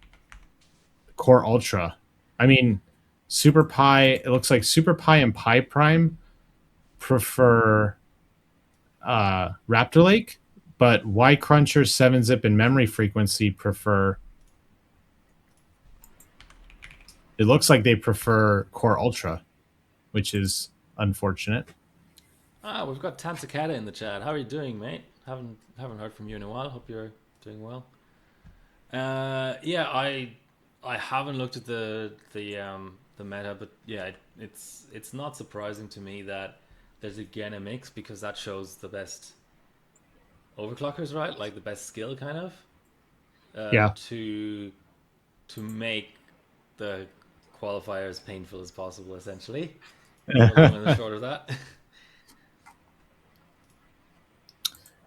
Core Ultra. I mean, Super Pi, it looks like Super Pi and Pi Prime prefer Raptor Lake, but Y Cruncher, 7-zip, and memory frequency prefer, it looks like they prefer Core Ultra, which is unfortunate. We've got Tantakata in the chat. How are you doing, mate? Haven't heard from you in a while. Hope you're doing well. Yeah, I haven't looked at the meta, but yeah, it's not surprising to me that there's again a mix, because that shows the best overclockers, right? Like the best skill, kind of, Yeah. to make the qualifier as painful as possible, essentially. The long and the short of that.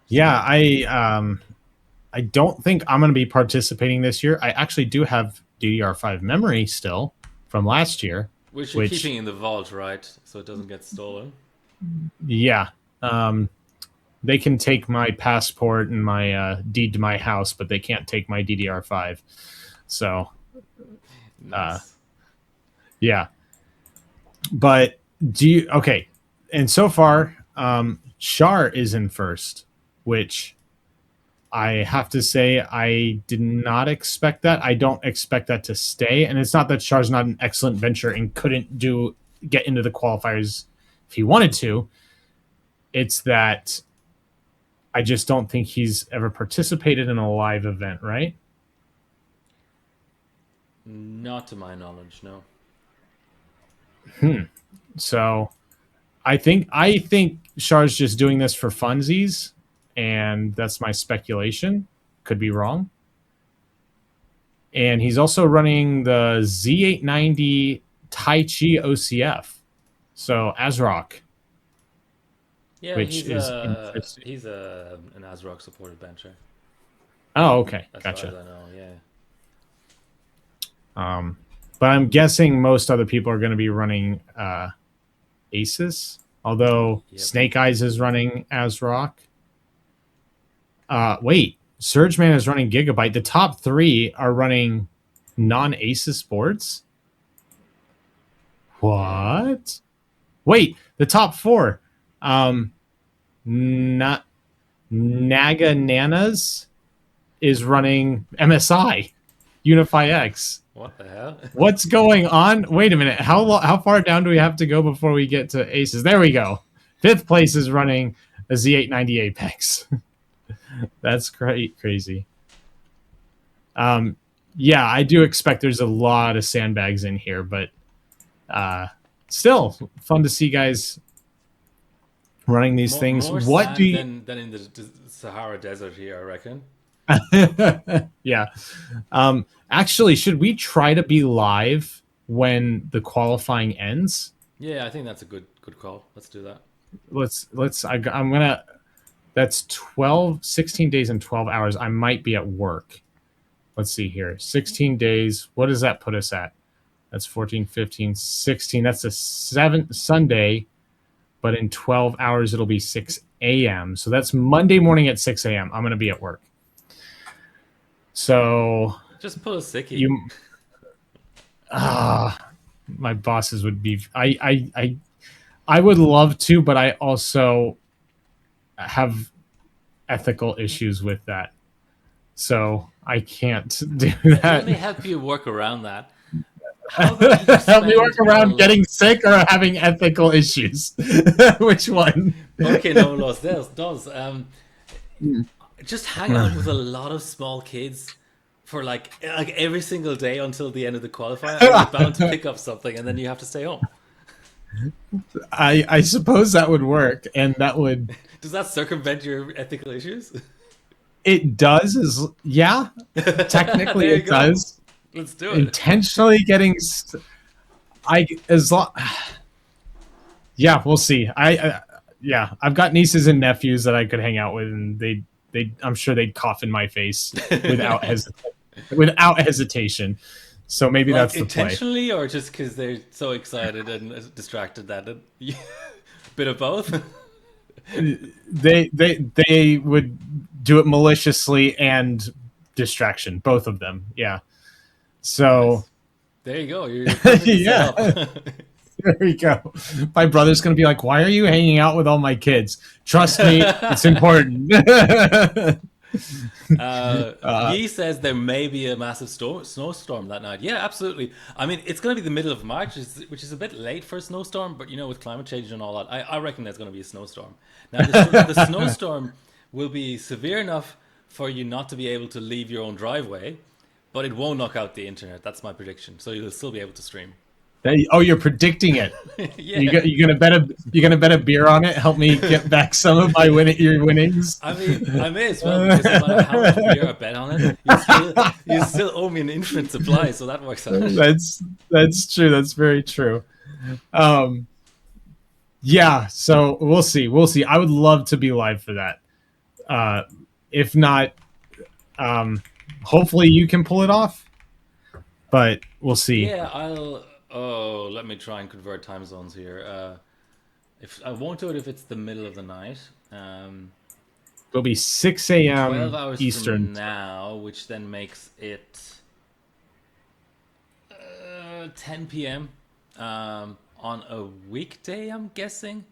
Yeah, I don't think I'm going to be participating this year. I actually do have DDR5 memory still from last year, Which you're which keeping in the vault, right? So it doesn't get stolen. yeah, they can take my passport and my deed to my house, but they can't take my DDR5. So uh, Nice. yeah, but do you okay? And so far, Char is in first, which I have to say I did not expect that. I don't expect that to stay. And it's not that Char's not an excellent venture and couldn't get into the qualifiers if he wanted to. It's that I just don't think he's ever participated in a live event, right? Not to my knowledge, no. So I think Char's just doing this for funsies, and that's my speculation. Could be wrong. And he's also running the Z890 Tai Chi OCF. So ASRock, Yeah, which he's is a interesting. he's a an ASRock supported bencher, Oh, okay, as far as gotcha. I know. Yeah. Um, but I'm guessing most other people are going to be running Asus, although Yep. Snake Eyes is running ASRock. Wait, Surgeman is running Gigabyte. The top three are running non-Asus boards. Yeah. What? Wait, the top four. Um, not Naga Nanas is running MSI Unify X. What the hell? What's going on? Wait a minute. How far down do we have to go before we get to Aces? There we go. Fifth place is running a Z890 Apex. That's crazy. Um, yeah, I do expect there's a lot of sandbags in here, but still fun to see guys running these things. More What do sand you? than in the Sahara Desert here, I reckon. Yeah. Actually, should we try to be live when the qualifying ends? Yeah, I think that's a good call. Let's do that. I'm gonna, that's 16 days and 12 hours. I might be at work. Let's see here. 16 days. What does that put us at? That's 14, 15, 16. That's a Sunday, but in 12 hours, it'll be 6 a.m. So that's Monday morning at 6 a.m. I'm going to be at work. So Just pull a sickie. you, My bosses would be. I would love to, but I also have ethical issues with that, so I can't do Let that. me help you work around that. How about you just Help me work spend a around lot? getting sick or having ethical issues. Which one? Okay, no loss does. Just hang out with a lot of small kids for like every single day until the end of the qualifier, and you're bound to pick up something, and then you have to stay home. I suppose that would work, and that would Does that circumvent your ethical issues? it does is yeah, technically There you it go. does. Let's do it. Intentionally getting I as long yeah, we'll see. Yeah, I've got nieces and nephews that I could hang out with, and they I'm sure they'd cough in my face without hesitation. So maybe Like that's the play. intentionally, or just because they're so excited and distracted that bit of both. They would do it maliciously and distraction, both of them. Yeah. So Nice. There you go. You're perfectly set yeah, up. there we go. My brother's gonna be like, "Why are you hanging out with all my kids?" Trust me, it's important. Yee says there may be a massive snowstorm that night. Yeah, absolutely. I mean, it's going to be the middle of March, which is a bit late for a snowstorm, but with climate change and all that, I reckon there's going to be a snowstorm. Now, the snowstorm will be severe enough for you not to be able to leave your own driveway, but it won't knock out the internet. That's my prediction. So you'll still be able to stream. Oh, you're predicting it. Yeah. You gonna bet a beer on it? Help me get back some of your winnings. I mean, I may as well because no matter how much beer I bet on it, you still owe me an infinite supply, so that works out. That's true. That's very true. Um, yeah. So we'll see. We'll see. I would love to be live for that. Uh, if not, um, hopefully you can pull it off. But we'll see. Yeah, I'll. Oh, let me try and convert time zones here. If I won't do it if it's the middle of the night. It'll be 6 12 a.m. hours Eastern. from now, which then makes it 10 p.m. On a weekday, I'm guessing.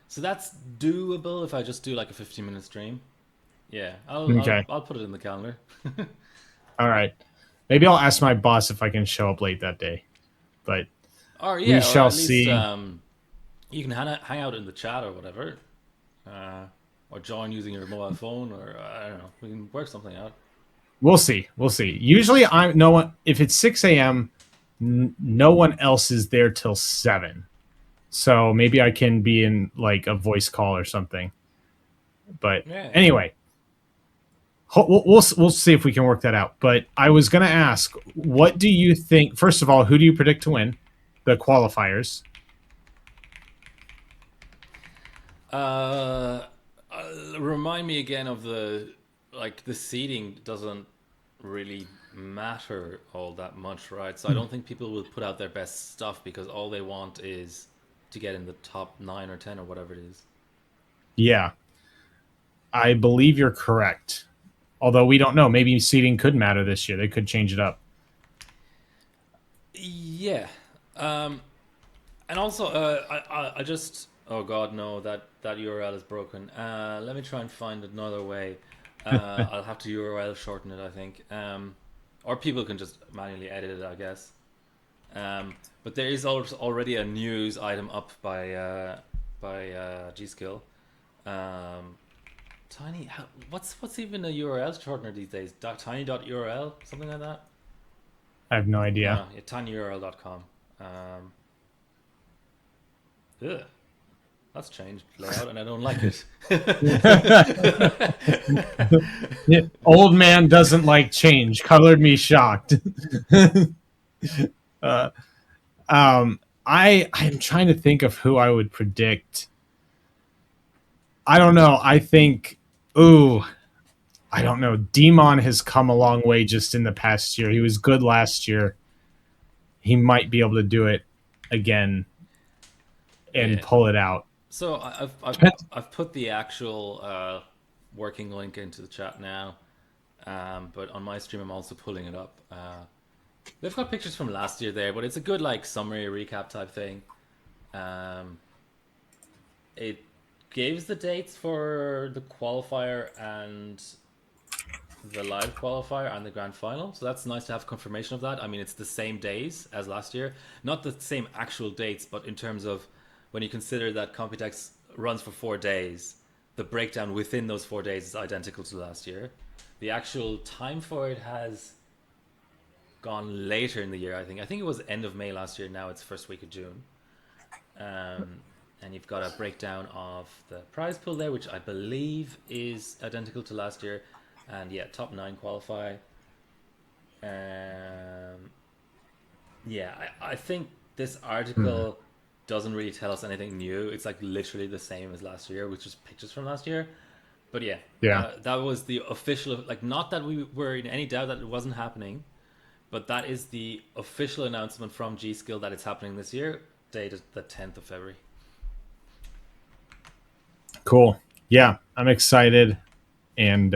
So that's doable if I just do like a 15-minute stream. Yeah, I'll Okay. I'll put it in the calendar. All right. Maybe I'll ask my boss if I can show up late that day. But Or we yeah, or shall at least see. you can hang out in the chat or whatever, or join using your mobile phone, or I don't know. We can work something out. We'll see. We'll see. Usually, I'm no one. If it's 6 a.m., no one else is there till 7. So maybe I can be in like a voice call or something. But Yeah, yeah. anyway, we'll see if we can work that out. But I was gonna ask, what do you think? First of all, who do you predict to win the qualifiers? Uh, Remind me again of the seating doesn't really matter all that much, right? So I don't think people will put out their best stuff because all they want is to get in the top 9 or 10 or whatever it is. Yeah, I believe you're correct. Although we don't know, maybe seating could matter this year. They could change it up. Yeah. Um, and also, I just oh god no, that URL is broken. Let me try and find another way. I'll have to URL shorten it, I think. Or people can just manually edit it, I guess. But there is already a news item up by Gskill. Um, what's even a URL shortener these days? Tiny.url, something like that. I have no No, idea. yeah, tinyurl.com. Ugh, that's changed layout, and I don't like it. Yeah, old man doesn't like change. Colored me shocked. uh, I'm trying to think of who I would predict. I don't know. I think, ooh, I don't know. Demon has come a long way just in the past year. He was good last year. He might be able to do it again and Yeah. pull it out. So I've put the actual working link into the chat now, but on my stream I'm also pulling it up. They've got pictures from last year there, but it's a good like summary recap type thing. Um, it gives the dates for the qualifier and the live qualifier and the grand final. So that's nice to have confirmation of that. I mean, it's the same days as last year, not the same actual dates, but in terms of when you consider that Computex runs for 4 days, the breakdown within those 4 days is identical to last year. The actual time for it has gone later in the year. I think it was end of May last year. Now it's first week of June. Um, and you've got a breakdown of the prize pool there, which I believe is identical to last year. And yeah, top 9 qualify. Um, yeah, I think this Hmm. article doesn't really tell us anything new. It's like literally the same as last year, which is pictures from last year. But yeah, Yeah. that was the official. Like, not that we were in any doubt that it wasn't happening, but that is the official announcement from G Skill that it's happening this year, dated the 10th of February. Cool. Yeah, I'm excited and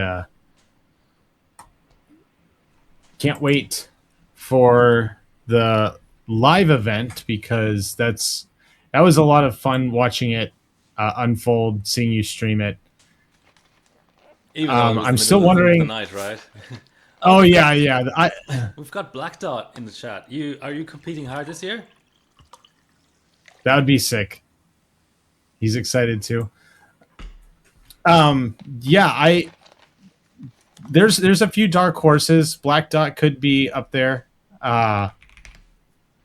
can't wait for the live event because that was a lot of fun watching it unfold, seeing you stream it. Even though it was I'm the still middle of the wondering. night, right? Oh, Oh yeah, yeah. we've got Black Dot in the chat. Are you competing hard this year? That would be sick. He's excited too. Yeah, I there's a few dark horses. Black Dot could be up there. Uh,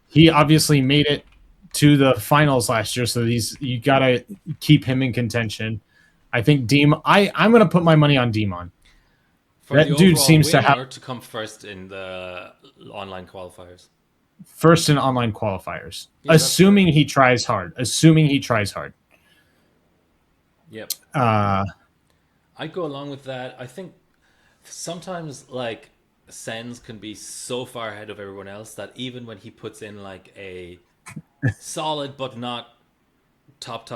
he obviously made it to the finals last year, so you gotta keep him in contention. I think I'm gonna put my money on Demon. For the That dude overall seems to win have or to come first in the online qualifiers? first in online qualifiers. Yeah, that's fair. Assuming he tries hard. Yep. Uh, I'd go along with that. I think sometimes like Sens can be so far ahead of everyone else that even when he puts in like a solid but not top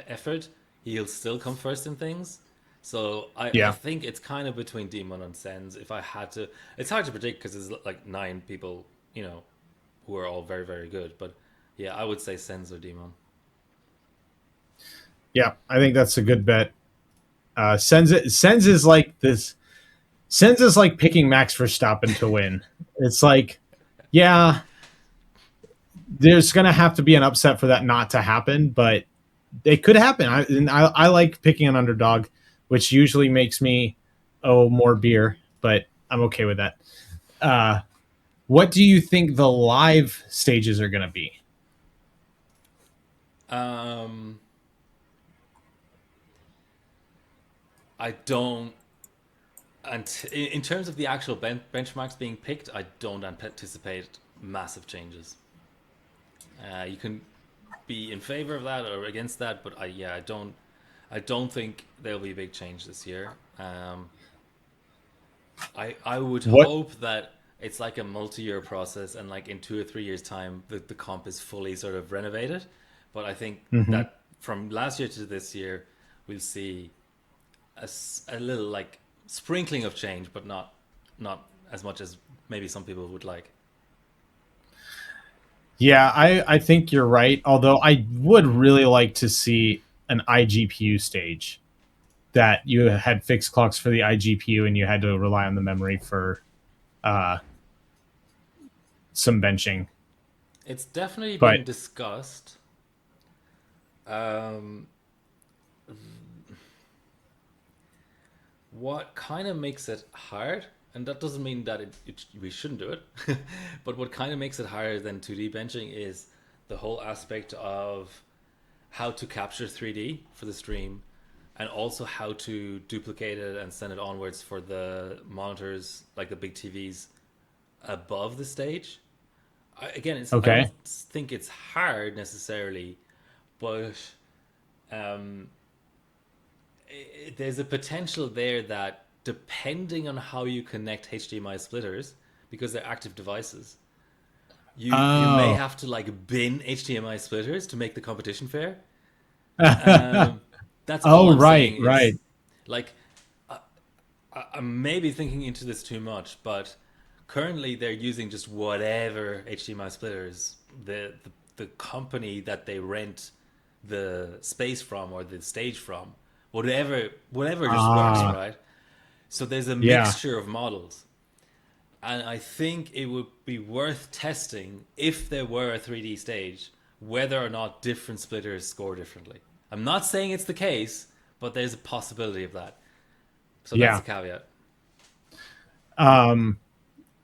effort, he'll still come first in things. So I yeah, think it's kind of between Demon and Sens. If I had to, it's hard to predict because there's like 9 people, who are all very very good. But yeah, I would say Sens or Demon. yeah. I think that's a good bet. Sens is like this. Sens is like picking Max Verstappen to win. It's like, yeah, there's gonna have to be an upset for that not to happen, but it could happen. I like picking an underdog, which usually makes me owe more beer, but I'm okay with that. Uh, what do you think the live stages are gonna be? Um, I don't. And in terms of the actual benchmarks being picked, I don't anticipate massive changes. You can be in favor of that or against that, but I don't think there'll be a big change this year. I would What? hope that it's like a multi-year process, and like in 2 or 3 years' time, the comp is fully sort of renovated. But I think Mm-hmm. that from last year to this year, we'll see a little like sprinkling of change, but not as much as maybe some people would like. Yeah, I think you're right. Although I would really like to see an iGPU stage that you had fixed clocks for the iGPU and you had to rely on the memory for uh, some benching. It's definitely But being discussed. Um, what kind of makes it hard, and that doesn't mean that we shouldn't do it, but what kind of makes it harder than 2D benching is the whole aspect of how to capture 3D for the stream, and also how to duplicate it and send it onwards for the monitors, like the big TVs above the stage. I don't okay. think it's hard necessarily, but um, there's a potential there that depending on how you connect HDMI splitters, because they're active devices, you may Oh. have to like bin HDMI splitters to make the competition fair. Oh, That's all I'm right, saying is right. like I'm maybe thinking into this too much, but currently they're using just whatever HDMI splitters the company that they rent the space from or the stage from, whatever just works, Ah, right? So there's a yeah. mixture of models, and I think it would be worth testing if there were a 3D stage whether or not different splitters score differently. I'm not saying it's the case, but there's a possibility of that. So that's Yeah. the caveat.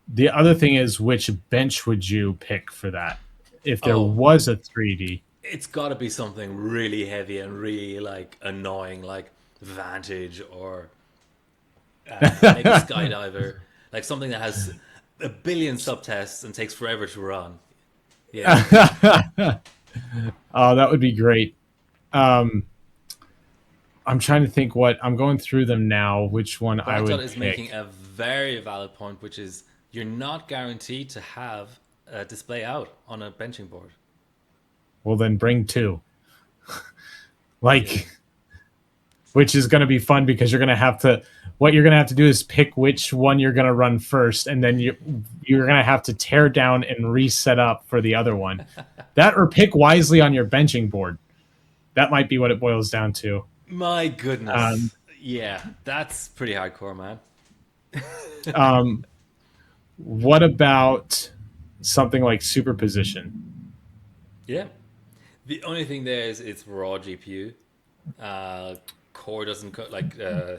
The other thing is, which bench would you pick for that if there Oh, was a 3D? it's got to be something really heavy and really like annoying, like Vantage or maybe Skydiver, like something that has a billion subtests and takes forever to run. Yeah, Oh, that would be great. Um, I'm trying to think what I'm going through them now, which one I Bartot would is making pick. a very valid point, which is you're not guaranteed to have a display out on a benching board. Well, then bring two. Yeah. Like, which is going to be fun because you're going to have to. What you're going to have to do is pick which one you're going to run first, and then you're going to have to tear down and reset up for the other one. That or pick wisely on your benching board. That might be what it boils down to. My Um, goodness. Yeah, that's pretty hardcore, man. um, what about something like superposition? Yeah. The only thing there is it's raw GPU. Uh, core doesn't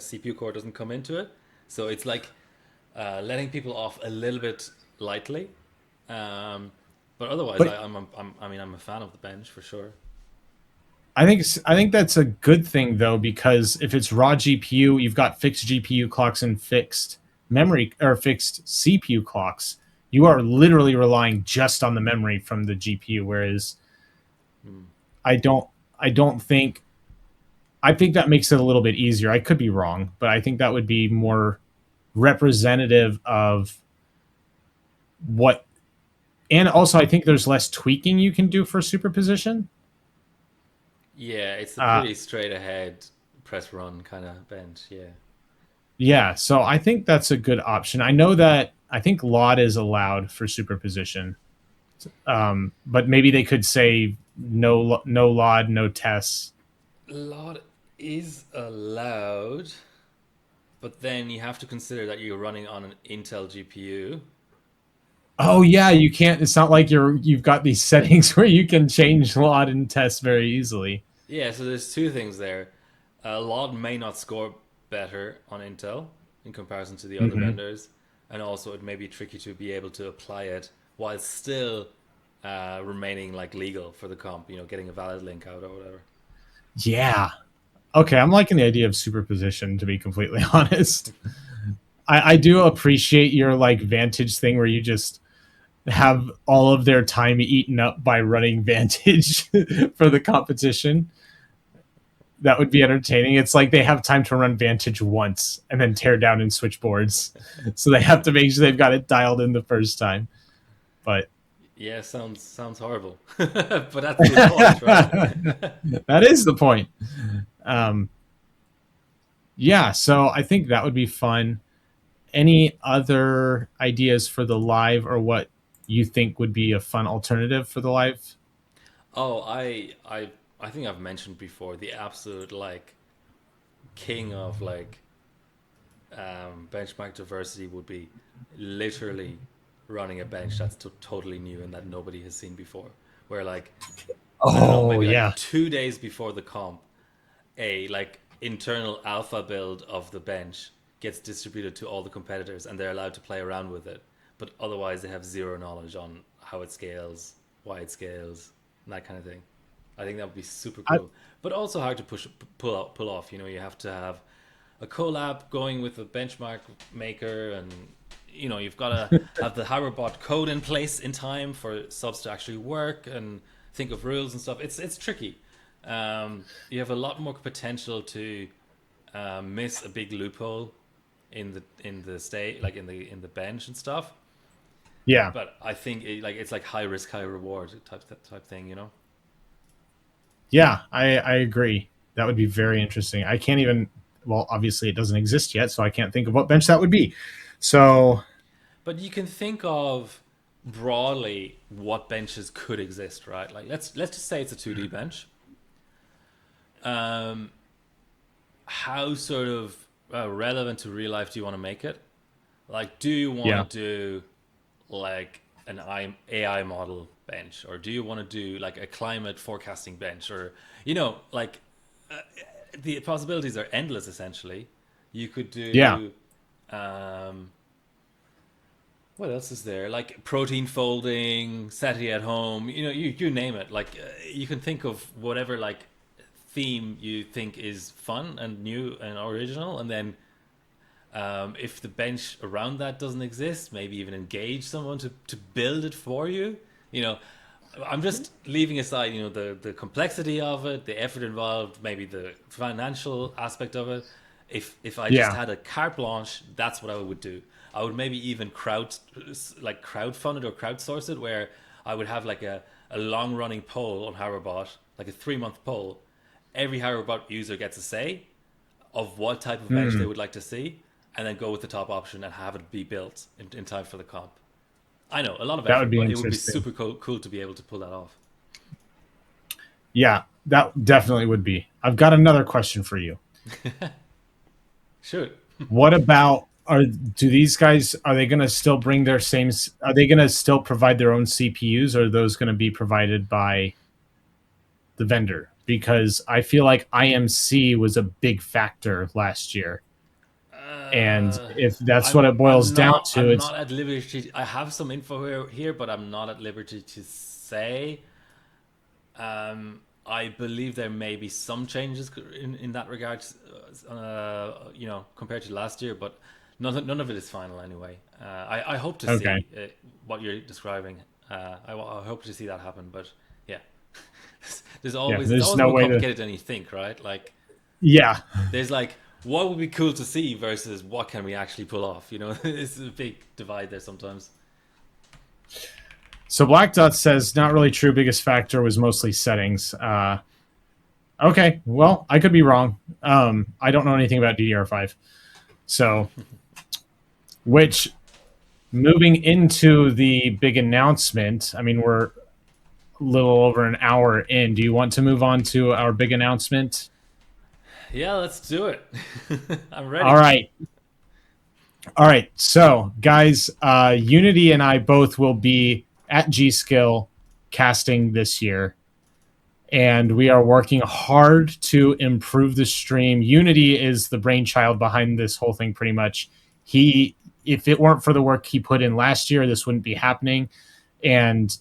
CPU core doesn't come into it, so it's like letting people off a little bit lightly. Um, but otherwise, But I'm a fan of the bench for sure. I think that's a good thing though, because if it's raw GPU, you've got fixed GPU clocks and fixed memory or fixed CPU clocks. You are literally relying just on the memory from the GPU. Whereas Mm. I don't I don't think I think that makes it a little bit easier. I could be wrong, but I think that would be more representative of what. And also, I think there's less tweaking you can do for superposition. Yeah, it's a Uh, pretty straight ahead press run kind of bench. Yeah. yeah, so I think that's a good option. I know that I think LOD is allowed for superposition, but maybe they could say no LOD, no tests. Lot is allowed, but then you have to consider that you're running on an Intel GPU. Oh yeah, you can't. It's not like you've got these settings where you can change LOD and tests very easily. Yeah, so there's two things there. A lot may not score better on Intel in comparison to the other Hmm. vendors, and also it may be tricky to be able to apply it while still remaining like legal for the comp. Getting a valid link out or whatever. Yeah. Okay, I'm liking the idea of superposition. To be completely honest, I do appreciate your like Vantage thing where you just have all of their time eaten up by running Vantage for the competition. That would be entertaining. It's like they have time to run Vantage once and then tear down and switch boards. So they have to make sure they've got it dialed in the first time. But Yeah, sounds horrible, but that's the point, right? that is the point. Um, yeah, so I think that would be fun. Any other ideas for the live or what you think would be a fun alternative for the live? Oh, I think I've mentioned before the absolute like king of like benchmark diversity would be literally running a bench that's totally new and that nobody has seen before. Where like I don't know, Oh, maybe like yeah. 2 days before the comp, a like internal alpha build of the bench gets distributed to all the competitors and they're allowed to play around with it. But otherwise, they have zero knowledge on how it scales, why it scales, and that kind of thing. I think that would be super I, cool, but also hard to pull off. You have to have a collab going with a benchmark maker, and you've got to have the Howerbot code in place in time for subs to actually work and think of rules and stuff. It's tricky. You have a lot more potential to miss a big loophole in the state, like in the bench and stuff. yeah. But I think it's like high risk, high reward type thing. Yeah, I agree. That would be very interesting. I can't even, well, obviously it doesn't exist yet, so I can't think of what bench that would be. So, but you can think of broadly what benches could exist, right? Like let's just say it's a 2D bench. Um, how sort of relevant to real life do you want to make it? Like, do you want to Yeah. do like an AI model bench, or do you want to do like a climate forecasting bench, or like the possibilities are endless. Essentially, you could Yeah. do um, what else is there? Like protein folding, SETI at home. You name it. Like you can think of whatever like theme you think is fun and new and original, and then if the bench around that doesn't exist, maybe even engage someone to build it for you. You know, I'm just leaving aside, the complexity of it, the effort involved, maybe the financial aspect of it. If I just Yeah. had a carte blanche, that's what I would do. I would maybe even crowdfund it or crowdsource it, where I would have like a long running poll on Howerbot, like a 3 month poll. Every Howerbot user gets a say of what type of bench they Hmm. would like to see, and then go with the top option and have it be built in time for the comp. I know, a lot of That would effort, be but it would be interesting. super cool to be able to pull that off. Yeah, that definitely would be. I've got another question for you. Sure. What about do these guys, are they going to still bring their same are they going to still provide their own CPUs, or are those going to be provided by the vendor? Because I feel like IMC was a big factor last year. And Uh, if that's what I'm it boils I'm down not to, I'm it's not at liberty. I have some info here, but I'm not at liberty to say. I believe there may be some changes in that regard, compared to last year, but none of it is final anyway. I hope to okay. see what you're describing. I hope to see that happen, but yeah, there's Yeah, always it's there's always no more way to. complicated than you think, right? Like Yeah. there's like what would be cool to see versus what can we actually pull off. It's a big divide there sometimes. So Black Dot says not really true. Biggest factor was mostly settings. Okay, well, I could be wrong. I don't know anything about DDR5. So, which moving into the big announcement, I mean, we're a little over an hour in. Do you want to move on to our big announcement? Yeah, let's do it. I'm All ready. right. All right. So, guys, Unity and I both will be at G Skill casting this year, and we are working hard to improve the stream. Unity is the brainchild behind this whole thing, pretty much. He, if it weren't for the work he put in last year, this wouldn't be happening. And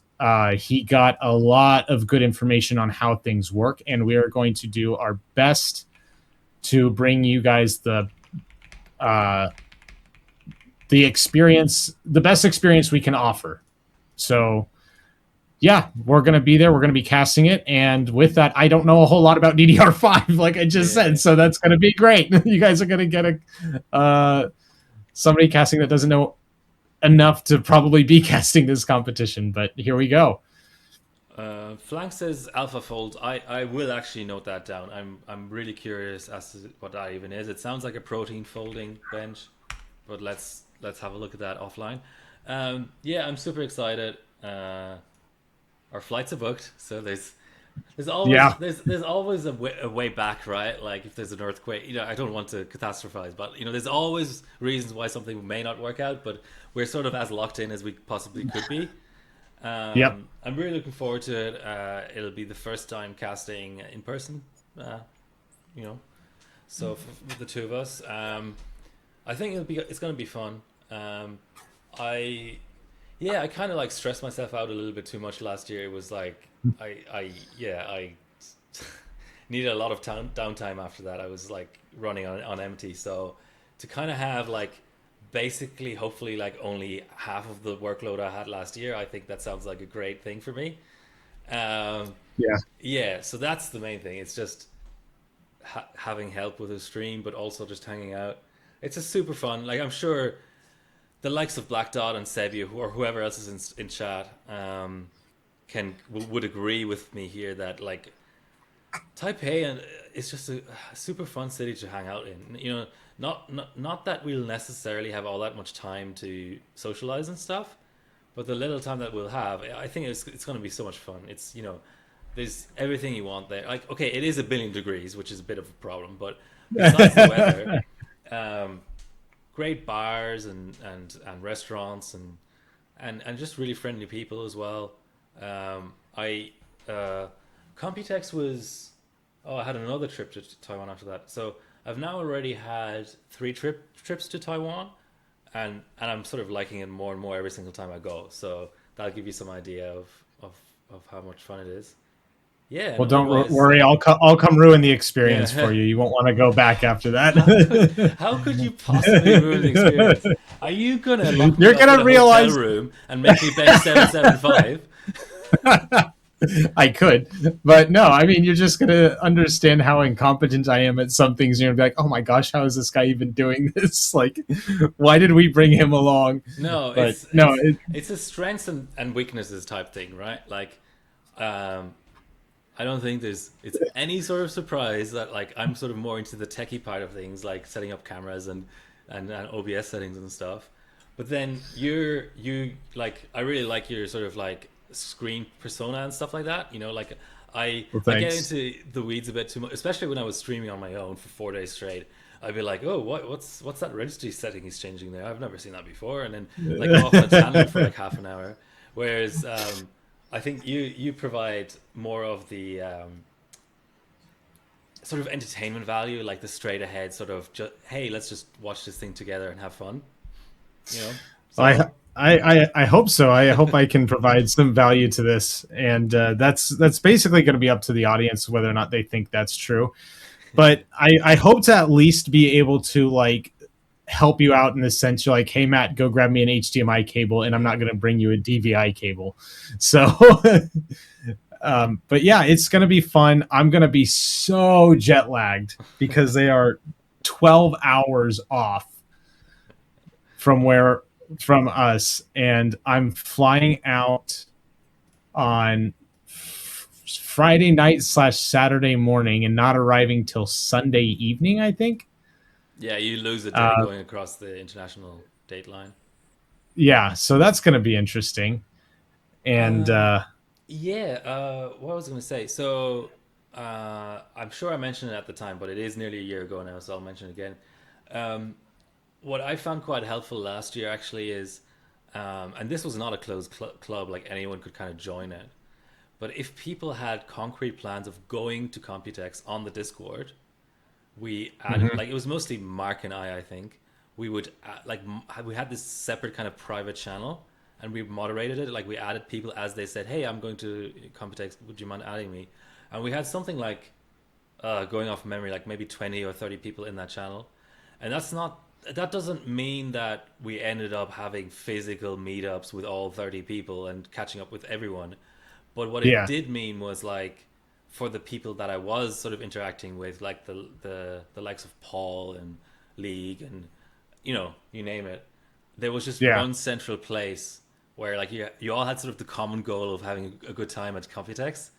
he got a lot of good information on how things work, and we are going to do our best to bring you guys uh, the experience, the best experience we can offer. So yeah, we're going to be there. We're going to be casting it. And with that, I don't know a whole lot about DDR5, like I just Yeah. said. So that's going to be great. You guys are going to get somebody casting that doesn't know enough to probably be casting this competition. But here we go. Flank says AlphaFold. I will actually note that down. I'm really curious as to what that even is. It sounds like a protein folding bench, but let's have a look at that offline. Yeah, I'm super excited. Our flights are booked, so there's always Yeah. there's always a way back, right? Like if there's an earthquake, I don't want to catastrophize, but there's always reasons why something may not work out. But we're sort of as locked in as we possibly could be. Yep. I'm really looking forward to it. It'll be the first time casting in person, uh, you know. So with the two of us, I think it's going to be fun. I Yeah, I kind of like stressed myself out a little bit too much last year. It was like I needed a lot of downtime after that. I was like running on empty. So to kind of have like basically hopefully like only half of the workload I had last year, I think that sounds like a great thing for me. Um, Yeah. yeah, so that's the main thing. It's just having help with the stream, but also just hanging out. It's just super fun. Like I'm sure the likes of Black Dot and Sebi or whoever else is in chat would agree with me here that like Taipei, and it's just a super fun city to hang out in. Not that we'll necessarily have all that much time to socialize and stuff, but the little time that we'll have, I think it's going to be so much fun. It's there's everything you want there. Like, okay, it is a billion degrees, which is a bit of a problem, but besides the weather, um, great bars and restaurants and just really friendly people as well. I Computex was I had another trip to Taiwan after that. So I've now already had three trips to Taiwan, and I'm sort of liking it more and more every single time I go. So that'll give you some idea of how much fun it is. Yeah, and Well, don't otherwise, worry. I'll come ruin the experience for yeah. you. You won't want to go back after How could that. how could you possibly ruin the experience? Are you gonna lock me You're up in gonna a hotel realize room and make me bet 775? I could, but no. I mean, you're just gonna understand how incompetent I am at some things. You're gonna be like, "Oh my gosh, how is this guy even doing this? Like, why did we bring him along?" No, But it's no, it's it's a strengths and weaknesses type thing, right? Like, um, I don't think it's any sort of surprise that like I'm sort of more into the techie part of things, like setting up cameras and OBS settings and stuff. But then you like I really like your sort of like screen persona and stuff like that. Like well, I get thanks. into the weeds a bit too much, especially when I was streaming on my own for 4 days straight. I'd be like, oh, what's that registry setting he's changing there? I've never seen that before, and then like go off on a tangent for like half an hour. Whereas I think you provide more of the sort of entertainment value, like the straight ahead sort of hey, let's just watch this thing together and have fun. You know, I, so I hope so. I hope I can provide some value to this, and that's basically going to be up to the audience whether or not they think that's true. But I hope to at least be able to like help you out in the sense you're like, hey Matt, go grab me an HDMI cable, and I'm yeah. not going to bring you a DVI cable. So, but yeah, it's going to be fun. I'm going to be so jet lagged because they are 12 hours off from where from us, and I'm flying out on Friday night slash Saturday morning and not arriving till Sunday evening, I think. Yeah, you lose a day Uh, going across the international date line. yeah, so that's going to be interesting. And Um, yeah, what I was going to say. So, I'm sure I mentioned it at the time, but it is nearly a year ago now, so I'll mention it again. Um, what I found quite helpful last year actually is, and this was not a closed club, like anyone could kind of join it. But if people had concrete plans of going to Computex on the Discord, we added mhm, like it was mostly Mark and I think we would we had this separate kind of private channel and we moderated it. Like we added people as they said, "Hey, I'm going to Computex. Would you mind adding me?" And we had something like going off memory, like maybe 20 or 30 people in that channel. And that doesn't mean that we ended up having physical meetups with all 30 people and catching up with everyone. But what it yeah, did mean was like for the people that I was sort of interacting with, like the likes of Paul and League and you name it, there was just yeah, one central place where like you all had sort of the common goal of having a good time at Computex.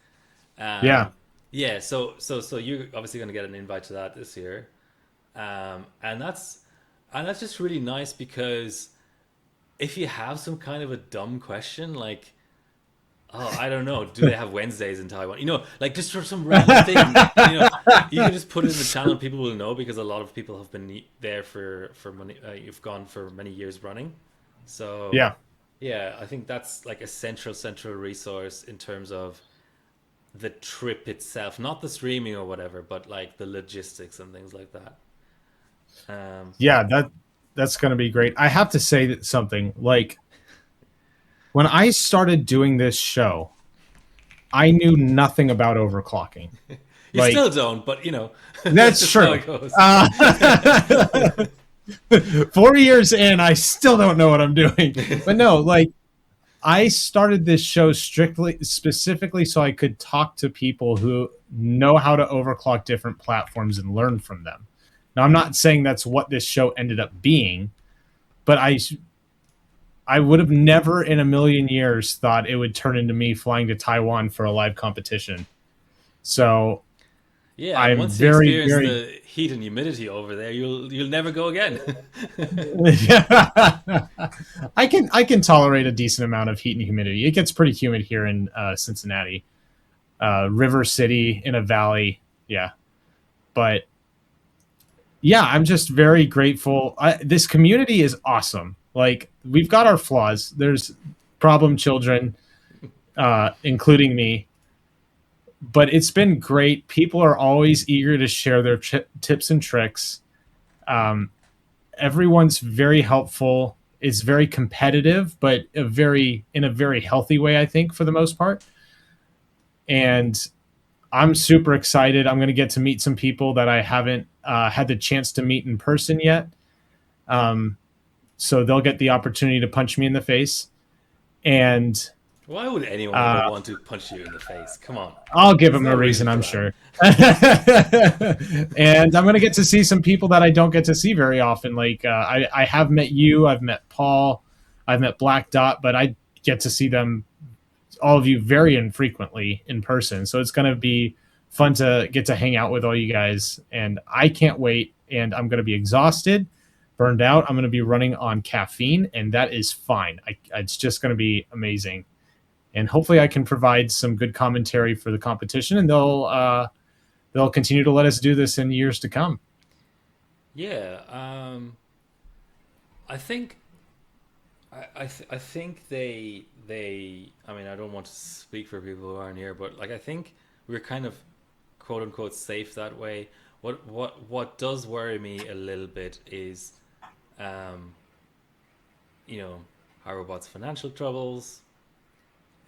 yeah, Um, yeah, so you're obviously going to get an invite to that this year, and that's just really nice because if you have some kind of a dumb question like, oh, I don't know, do they have Wednesdays in Taiwan? Like just for some random thing, you can just put it in the channel and people will know because a lot of people have been there for many, you've gone for many years running. So yeah. yeah, I think that's like a central resource in terms of the trip itself, not the streaming or whatever, but like the logistics and things like that. Um, Yeah, that's going to be great. I have to say that something like when I started doing this show, I knew nothing about overclocking. you still Like don't, but that's that's just how true. it goes. Uh, 4 years in, I still don't know what I'm doing. But no, like I started this show strictly, specifically, so I could talk to people who know how to overclock different platforms and learn from them. Now, I'm not saying that's what this show ended up being, but I would have never in a million years thought it would turn into me flying to Taiwan for a live competition. So Yeah, and I'm once you very, experience very the heat and humidity over there, you'll never go again. yeah. I can tolerate a decent amount of heat and humidity. It gets pretty humid here in Cincinnati, River City in a valley. Yeah, but yeah, I'm just very grateful. This community is awesome. Like we've got our flaws. There's problem children, including me, but it's been great. People are always eager to share their tips and tricks. Um, Everyone's very helpful. It's very competitive, but in a very healthy way, I think, for the most part. And I'm super excited. I'm going to get to meet some people that I haven't had the chance to meet in person yet. Um, so they'll get the opportunity to punch me in the face. And Why would anyone ever uh, want to punch you in the face? Come on. I'll give There's them no a reason, reason for I'm that. sure. And I'm going to get to see some people that I don't get to see very often. Like I have met you, I've met Paul, I've met Black Dot, but I get to see them, all of you, very infrequently in person. So it's going to be fun to get to hang out with all you guys. And I can't wait. And I'm going to be exhausted, burned out. I'm going to be running on caffeine, and that is fine. It's just going to be amazing. And hopefully I can provide some good commentary for the competition, and they'll continue to let us do this in years to come. Yeah, I think I think they. I mean, I don't want to speak for people who aren't here, but like I think we're kind of quote unquote safe that way. What does worry me a little bit is, um, you know, Robot's financial troubles,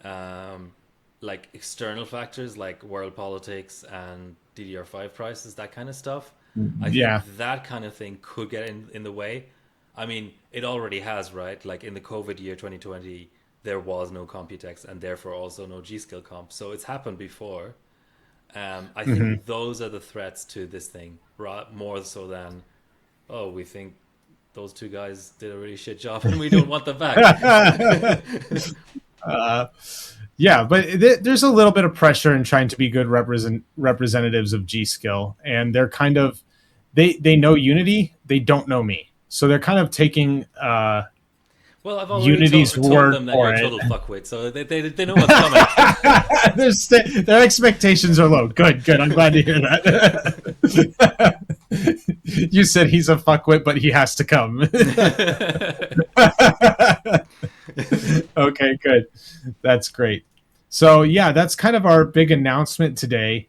um, like external factors like world politics and DDR5 prices, that kind of stuff. I think Yeah. that kind of thing could get in the way. I mean, it already has, right? Like in the COVID year 2020, there was no Computex and therefore also no G Skill comp. So it's happened before. I Hmm. think those are the threats to this thing, more so than, oh, we think those two guys did a really shit job and we don't want them back. uh, yeah, but there's a little bit of pressure in trying to be good representatives of G Skill, and they're kind of they know Unity, they don't know me, so they're kind of taking Well, I've already Unity's told word them that you're for a it. total fuckwit, so they know what's coming. Their expectations are low. Good, good. I'm glad to hear that. You said he's a fuckwit, but he has to come. Okay, good. That's great. So yeah, that's kind of our big announcement today.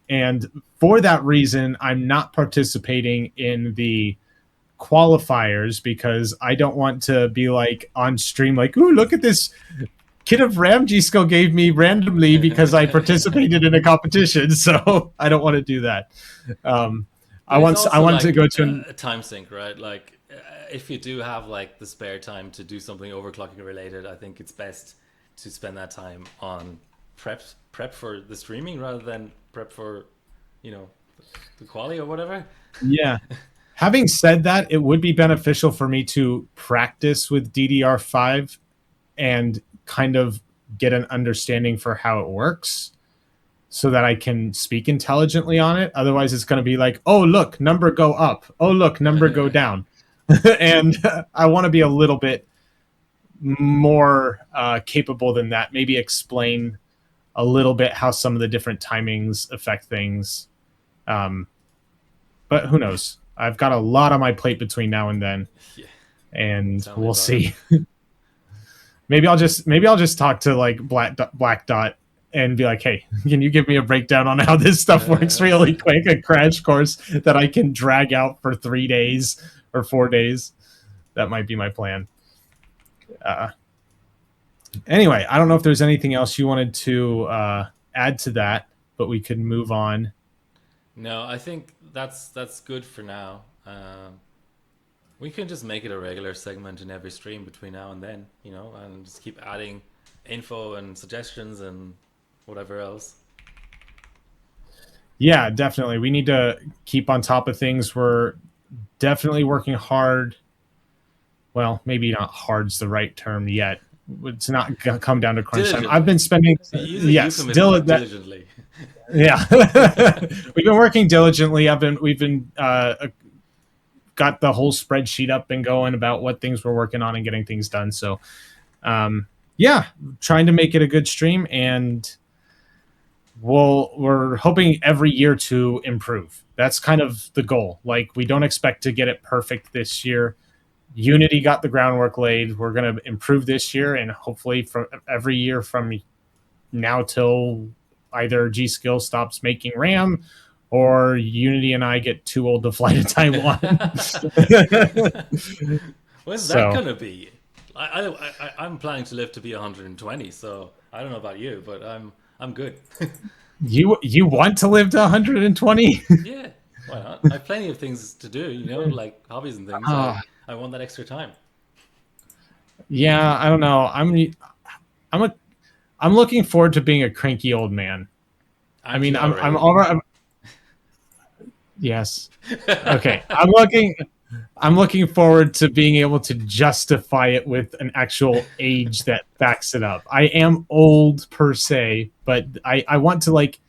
And for that reason, I'm not participating in the qualifiers because I don't want to be like on stream, like, ooh, look at this kit of RAM G Skill gave me randomly because I participated in a competition. So I don't want to do that. Um, But it's I also want to like go to an, a time sink, right? Like if you do have like the spare time to do something overclocking related, I think it's best to spend that time on prep for the streaming rather than prep for, you know, the quali or whatever. yeah. Having said that, it would be beneficial for me to practice with DDR5 and kind of get an understanding for how it works so that I can speak intelligently on it. Otherwise, it's going to be like, oh, look, number go up. Oh, look, number go down. And I want to be a little bit more capable than that. Maybe explain a little bit how some of the different timings affect things. Um, but who knows? I've got a lot on my plate between now and then, Yeah, and tell me we'll about it. see. Maybe I'll just talk to like Black Dot and be like, hey, can you give me a breakdown on how this stuff works really quick? A crash course that I can drag out for 3 days or 4 days. That might be my plan. Uh, anyway, I don't know if there's anything else you wanted to add to that, but we could move on. No, I think that's good for now. We can just make it a regular segment in every stream between now and then, you know, and just keep adding info and suggestions and whatever else. Yeah, definitely. We need to keep on top of things. We're definitely working hard. Well, maybe not hard's the right term yet. It's not come down to crunch time. I've Diligently. been spending, Use a yes, euphemism like diligently. Yeah. We've been working diligently. We've been got the whole spreadsheet up and going about what things we're working on and getting things done. So, yeah, trying to make it a good stream, and we're hoping every year to improve. That's kind of the goal. Like, we don't expect to get it perfect this year. Unity got the groundwork laid. We're going to improve this year, and hopefully from every year from now till either G Skill stops making RAM or Unity and I get too old to fly to Taiwan. When's that So gonna be? I'm planning to live to be 120, so I don't know about you, but I'm good. you want to live to 120? Yeah, why not? I have plenty of things to do, like hobbies and things. I want that extra time. Yeah, I don't know. I'm a I'm looking forward to being a cranky old man. I Aren't mean, you I'm already? all right. Yes. Okay. I'm looking forward to being able to justify it with an actual age that backs it up. I am old per se, but I want to like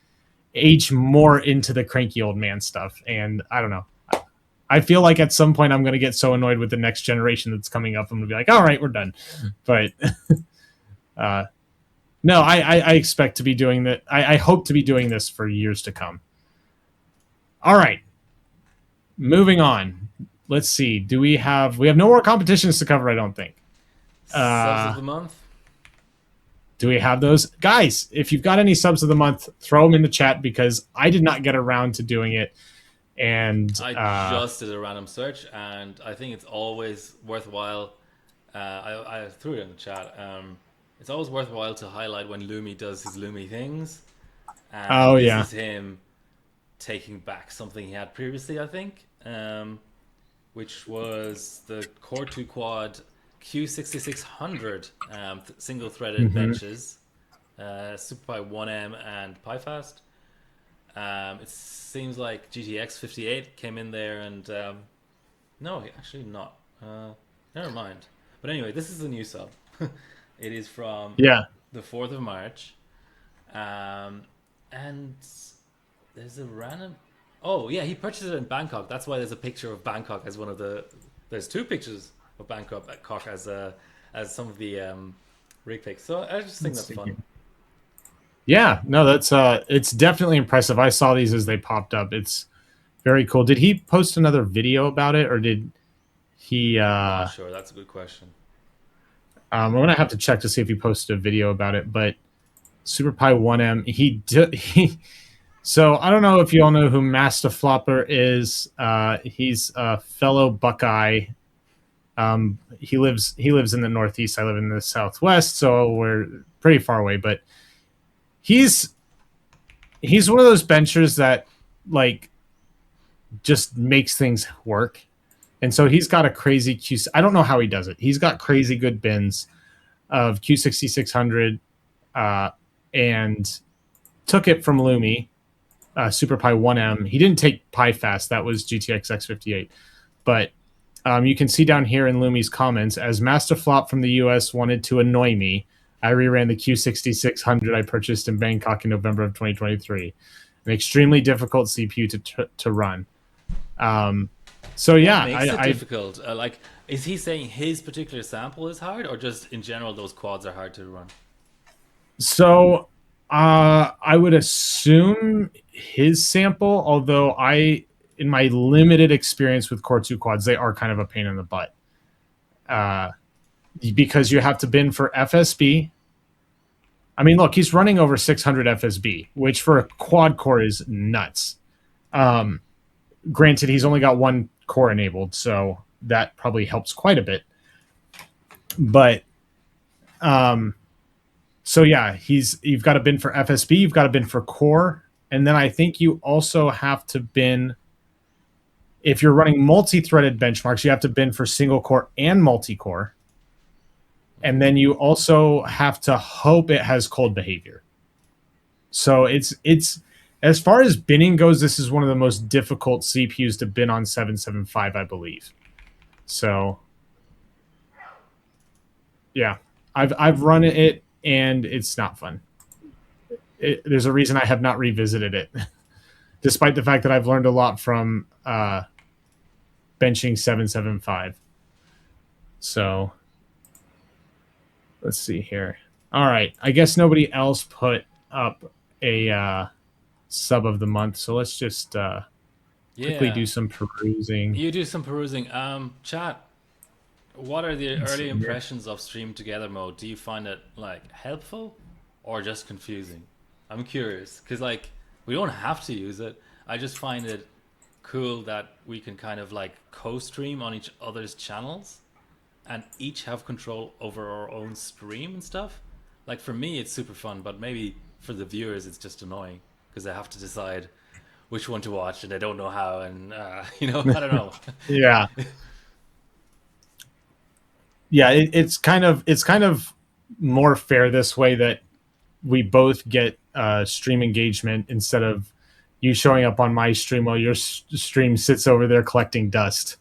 age more into the cranky old man stuff. And I don't know. I feel like at some point I'm going to get so annoyed with the next generation that's coming up. I'm going to be like, all right, we're done. But uh, no, I expect to be doing that. I hope to be doing this for years to come. All right. Moving on. Let's see. We have no more competitions to cover, I don't think. Subs of Uh the month. do we have those? Guys, if you've got any subs of the month, throw them in the chat because I did not get around to doing it. And I just did a random search, and I think it's always worthwhile. I threw it in the chat. It's always worthwhile to highlight when Lumi does his Lumi things, and oh this yeah. is him taking back something he had previously, I think, which was the Core 2 Quad Q6600 single-threaded Hmm. benches, SuperPi 1M and PiFast. It seems like GTX 58 came in there, and no, actually not. Never mind. But anyway, this is a new sub. It is from Yeah. the 4th of March. And there's a random. Oh, yeah, he purchased it in Bangkok. That's why there's a picture of Bangkok as one of the. There's two pictures of Bangkok as some of the rig pics. So I just think Let's that's see fun. here. Yeah, no, that's it's definitely impressive. I saw these as they popped up. It's very cool. Did he post another video about it or did he I'm not sure. That's a good question. I'm gonna have to check to see if he posted a video about it, but SuperPi 1M, he so I don't know if you all know who Master Flopper is. He's a fellow Buckeye. He lives in the Northeast. I live in the Southwest, so we're pretty far away. But he's he's one of those benchers that like just makes things work. And so he's got a crazy Q. I don't know how he does it. He's got crazy good bins of Q6600, and took it from Lumi, SuperPi 1M. He didn't take PiFast. That was GTX X58. But you can see down here in Lumi's comments, as Master Flop from the US wanted to annoy me, I reran the Q6600 I purchased in Bangkok in November of 2023. An extremely difficult CPU to run. So What yeah, makes it I difficult? Is he saying his particular sample is hard, or just in general those quads are hard to run? so I would assume his sample, although in my limited experience with Core 2 quads, they are kind of a pain in the butt. Because you have to bin for FSB. I mean, look, he's running over 600 FSB, which for a quad core is nuts. Granted, he's only got one core enabled, so that probably helps quite a bit. But so yeah, you've got to bin for FSB, you've got to bin for core, and then I think you also have to bin if you're running multi-threaded benchmarks, you have to bin for single core and multi-core. And then you also have to hope it has cold behavior. So it's as far as binning goes, this is one of the most difficult CPUs to bin on 775, I believe. So yeah, I've run it and it's not fun. there's a reason I have not revisited it, despite the fact that I've learned a lot from benching 775. So let's see here. All right, I guess nobody else put up a sub of the month, so let's just quickly Yeah, do some perusing. you do some perusing. Chat. What are the Let's early see here. impressions of stream together mode? Do you find it like helpful or just confusing? I'm curious because like we don't have to use it. I just find it cool that we can kind of like co-stream on each other's channels and each have control over our own stream and stuff. Like for me, it's super fun, but maybe for the viewers, it's just annoying because they have to decide which one to watch and they don't know how. And I don't know. Yeah, yeah, it's kind of more fair this way that we both get stream engagement instead of you showing up on my stream while your stream sits over there collecting dust.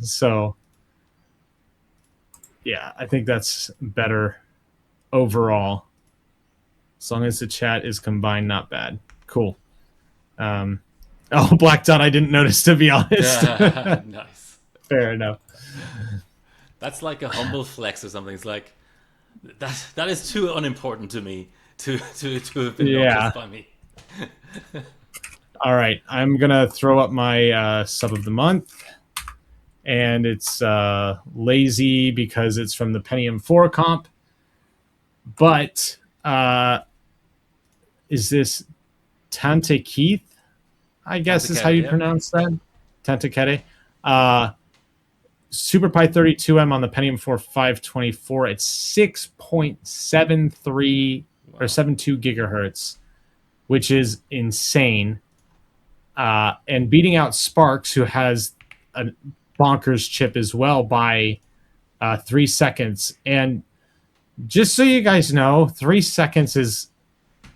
So yeah, I think that's better overall. As long as the chat is combined, not bad. Cool. Oh, Black Dot, I didn't notice, to be honest. Nice. Fair enough. That's like a humble flex or something. It's like that is too unimportant to me to have been Yeah. noticed by me. All right. I'm going to throw up my sub of the month. And it's lazy because it's from the Pentium 4 comp. But is this Tante Keith? I guess is how you Yeah. pronounce that. Tantakete. SuperPi 32M on the Pentium 4 524 at 6.73 or 72 gigahertz, which is insane. And beating out Sparks, who has a bonkers chip as well, by 3 seconds. And just so you guys know, 3 seconds is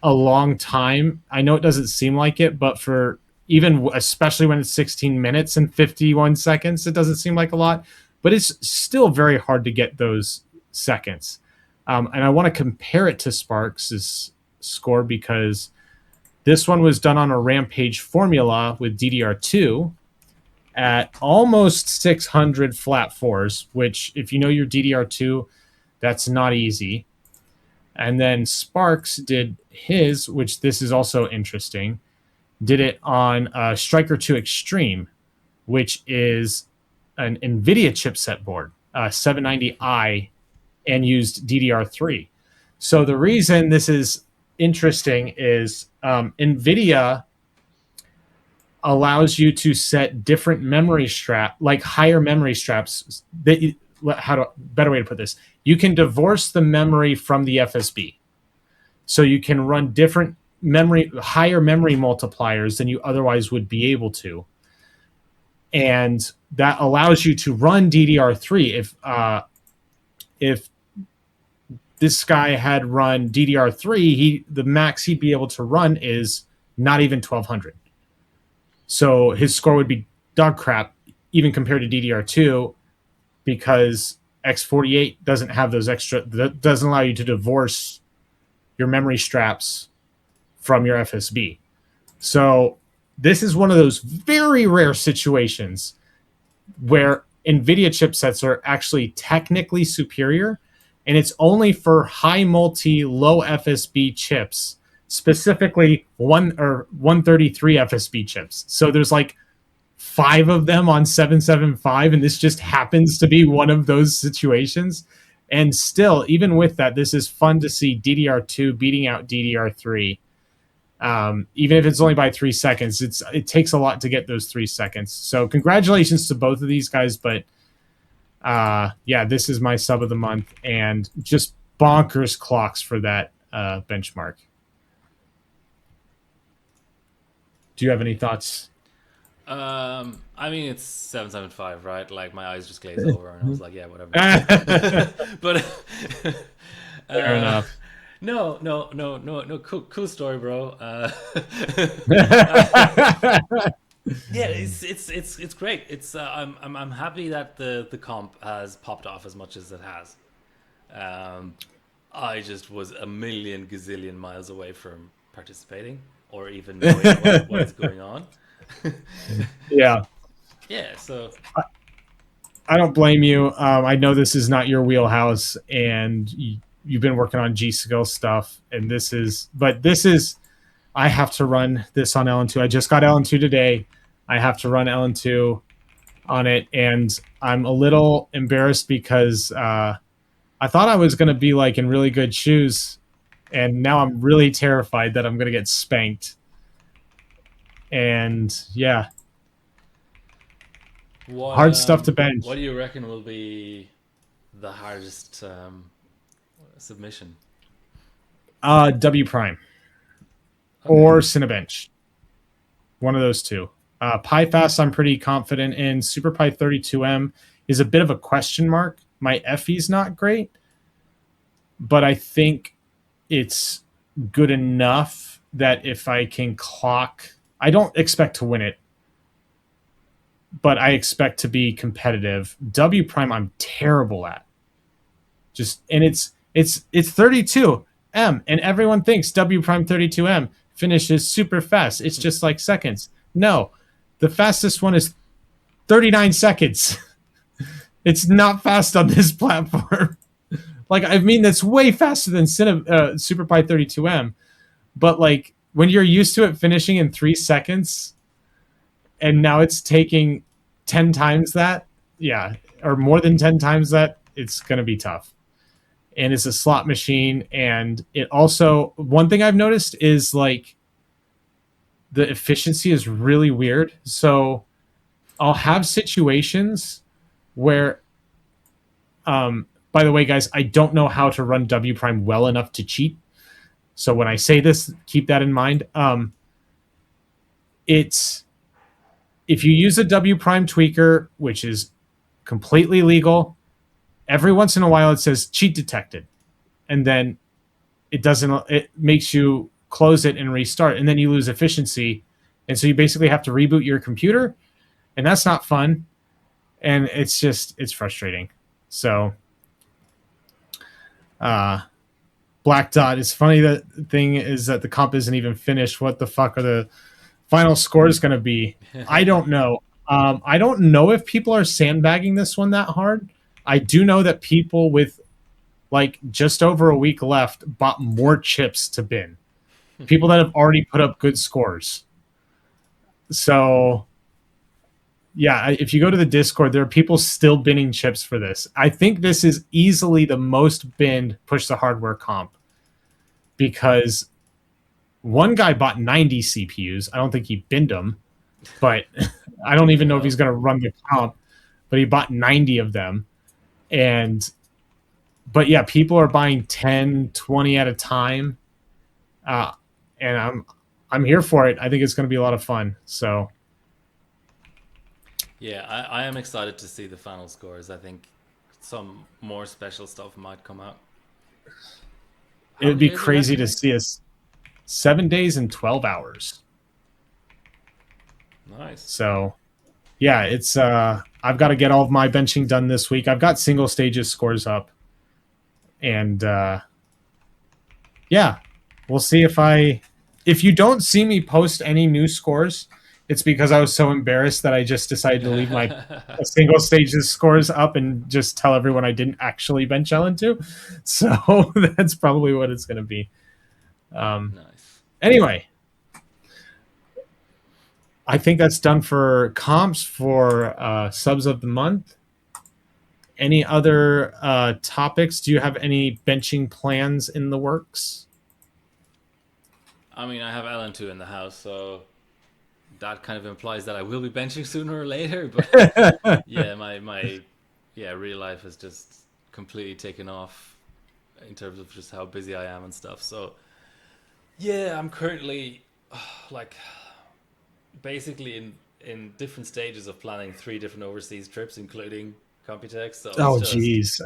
a long time. I know it doesn't seem like it, but for even especially when it's 16 minutes and 51 seconds, it doesn't seem like a lot, but it's still very hard to get those seconds. And I want to compare it to Sparks' score because this one was done on a Rampage formula with DDR2 at almost 600 flat fours, which, if you know your DDR2, that's not easy. And then Sparks did his, which this is also interesting, did it on Striker 2 Extreme, which is an NVIDIA chipset board, 790i, and used DDR3. So the reason this is interesting is NVIDIA allows you to set different memory like higher memory straps. Better way to put this, you can divorce the memory from the FSB. So you can run different higher memory multipliers than you otherwise would be able to. And that allows you to run DDR3. If this guy had run DDR3, the max he'd be able to run is not even 1200. So his score would be dog crap, even compared to DDR2, because X48 doesn't have those that doesn't allow you to divorce your memory straps from your FSB. So this is one of those very rare situations where NVIDIA chipsets are actually technically superior, and it's only for high multi, low FSB chips, specifically 133 FSB chips. So there's like 5 of them on 775, and this just happens to be one of those situations. And still, even with that, this is fun to see DDR2 beating out DDR3. Even if it's only by 3 seconds, it takes a lot to get those 3 seconds. So congratulations to both of these guys. But yeah, this is my sub of the month, and just bonkers clocks for that benchmark. Do you have any thoughts? I mean, it's 775, right? Like my eyes just glazed over, and I was like, yeah, whatever. But Fair enough. No. Cool story, bro. Yeah, it's great. It's I'm happy that the comp has popped off as much as it has. I just was a million gazillion miles away from participating or even knowing what is going on. Yeah, Yeah, so I don't blame you. I know this is not your wheelhouse, and you've been working on G Skill stuff, and this is. I have to run this on LN2. I just got LN2 today. I have to run LN2 on it, and I'm a little embarrassed because I thought I was going to be like in really good shoes, and now I'm really terrified that I'm going to get spanked. And yeah, hard stuff to what bench. do you reckon will be the hardest submission? W prime Okay. or Cinebench, one of those two. PyFast, I'm pretty confident in. SuperPy 32M is a bit of a question mark. My FE's not great, but I think it's good enough that if I can clock, I don't expect to win it, but I expect to be competitive. W prime, I'm terrible at. Just and it's 32M, and everyone thinks W prime 32M finishes super fast. It's just like seconds. No, the fastest one is 39 seconds. It's not fast on this platform. Like I mean, that's way faster than SuperPy 32M. But like when you're used to it finishing in 3 seconds, and now it's taking 10 times that, yeah, or more than 10 times that, it's gonna be tough. And it's a slot machine, and it also one thing I've noticed is like the efficiency is really weird. So I'll have situations where by the way, guys, I don't know how to run W prime well enough to cheat. So when I say this, keep that in mind. It's if you use a W prime tweaker, which is completely legal, every once in a while it says cheat detected, and then it doesn't. It makes you close it and restart, and then you lose efficiency, and so you basically have to reboot your computer, and that's not fun, and it's frustrating. So, uh, Black Dot. It's funny that the thing is that the comp isn't even finished. What the fuck are the final scores going to be? I don't know. I don't know if people are sandbagging this one that hard. I do know that people with like just over a week left bought more chips to bin. People that have already put up good scores. So yeah, if you go to the Discord, there are people still binning chips for this. I think this is easily the most binned push the hardware comp because one guy bought 90 CPUs. I don't think he binned them, but I don't even know if he's Well, going to run the comp. But he bought 90 of them, and but yeah, people are buying 10, 20 at a time, uh, and I'm here for it. I think it's going to be a lot of fun. So yeah, I am excited to see the final scores. I think some more special stuff might come out. it How would many be days are left crazy to again? see us 7 days and 12 hours. Nice. So yeah, it's I've got to get all of my benching done this week. I've got single stages scores up, and yeah, we'll see if you don't see me post any new scores, it's because I was so embarrassed that I just decided to leave my single stages scores up and just tell everyone I didn't actually bench LN2. So that's probably what it's going to be. Um, Nice. anyway, I think that's done for comps for subs of the month. Any other topics? Do you have any benching plans in the works? I mean, I have LN2 in the house, so that kind of implies that I will be benching sooner or later. But yeah, my yeah, real life has just completely taken off in terms of just how busy I am and stuff. So yeah, I'm currently like basically in different stages of planning three different overseas trips, including Computex. So it's Oh, just geez.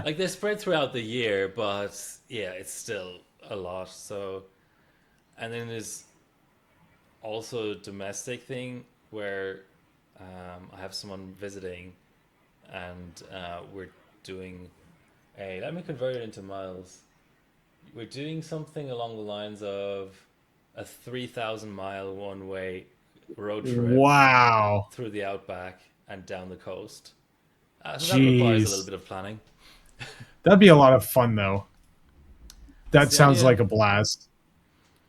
like they spread throughout the year, but yeah, it's still a lot. So and then there's also a domestic thing where I have someone visiting, and we're doing a. Let me convert it into miles. we're doing something along the lines of a 3,000 mile one way road trip Wow. through the outback and down the coast. So that requires a little Jeez. bit of planning. That'd be a lot of fun though. That's That the sounds idea. like a blast.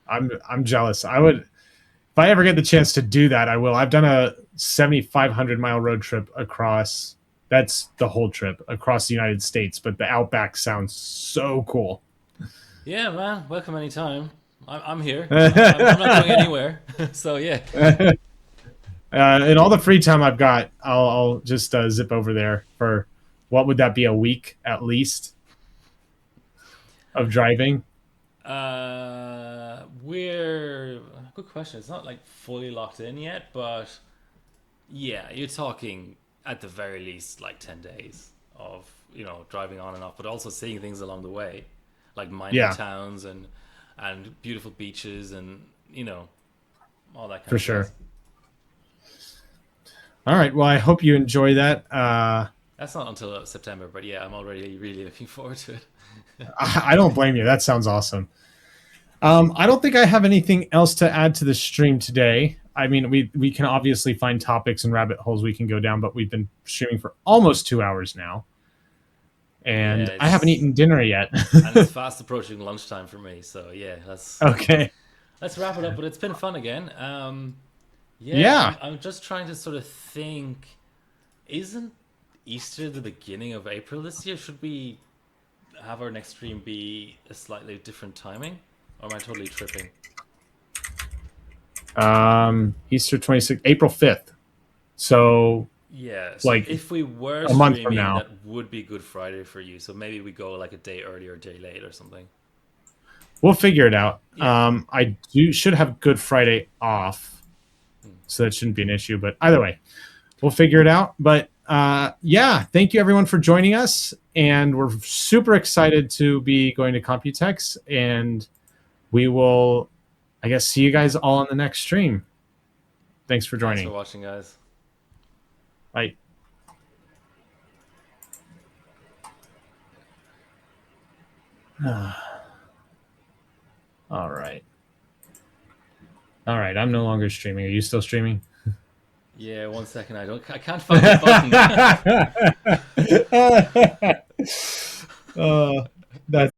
I'm jealous. I would if I ever get the chance to do that, I will. I've done a 7,500 mile road trip across that's the whole trip across the United States, but the outback sounds so cool. Yeah, man. Welcome anytime. I'm here. I'm not going anywhere. So yeah. In all the free time I've got, I'll just zip over there for what would that be, a week at least of driving? We're good question. It's not like fully locked in yet, but yeah, you're talking at the very least like 10 days of driving on and off, but also seeing things along the way, like mining Yeah, towns and beautiful beaches and all that kind for of jazz. sure. All right. Well, I hope you enjoy that. That's not until September, but yeah, I'm already really looking forward to it. I don't blame you. That sounds awesome. I don't think I have anything else to add to the stream today. I mean, we can obviously find topics and rabbit holes we can go down, but we've been streaming for almost 2 hours now, Yeah, and I haven't it's eaten dinner yet. and it's fast approaching lunchtime for me, so yeah, Okay. let's wrap it up. But it's been fun again. Yeah, Yeah. I'm just trying to sort of think. Isn't Easter the beginning of April this year? Should we have our next stream be a slightly different timing? Or am I totally tripping? Easter 26th, April 5th. So Yeah, so like if we were a month from streaming, now. that would be Good Friday for you. So maybe we go like a day early or a day late or something. We'll figure it out. Yeah. I do should have Good Friday off, Hmm. so that shouldn't be an issue. But either way, we'll figure it out. But yeah, thank you everyone for joining us, and we're super excited to be going to Computex, and we will, I guess, see you guys all on the next stream. Thanks for Thanks for joining. watching, guys. Bye. All right. All right. I'm no longer streaming. Are you still streaming? Yeah, 1 second. I can't find the button. uh, that's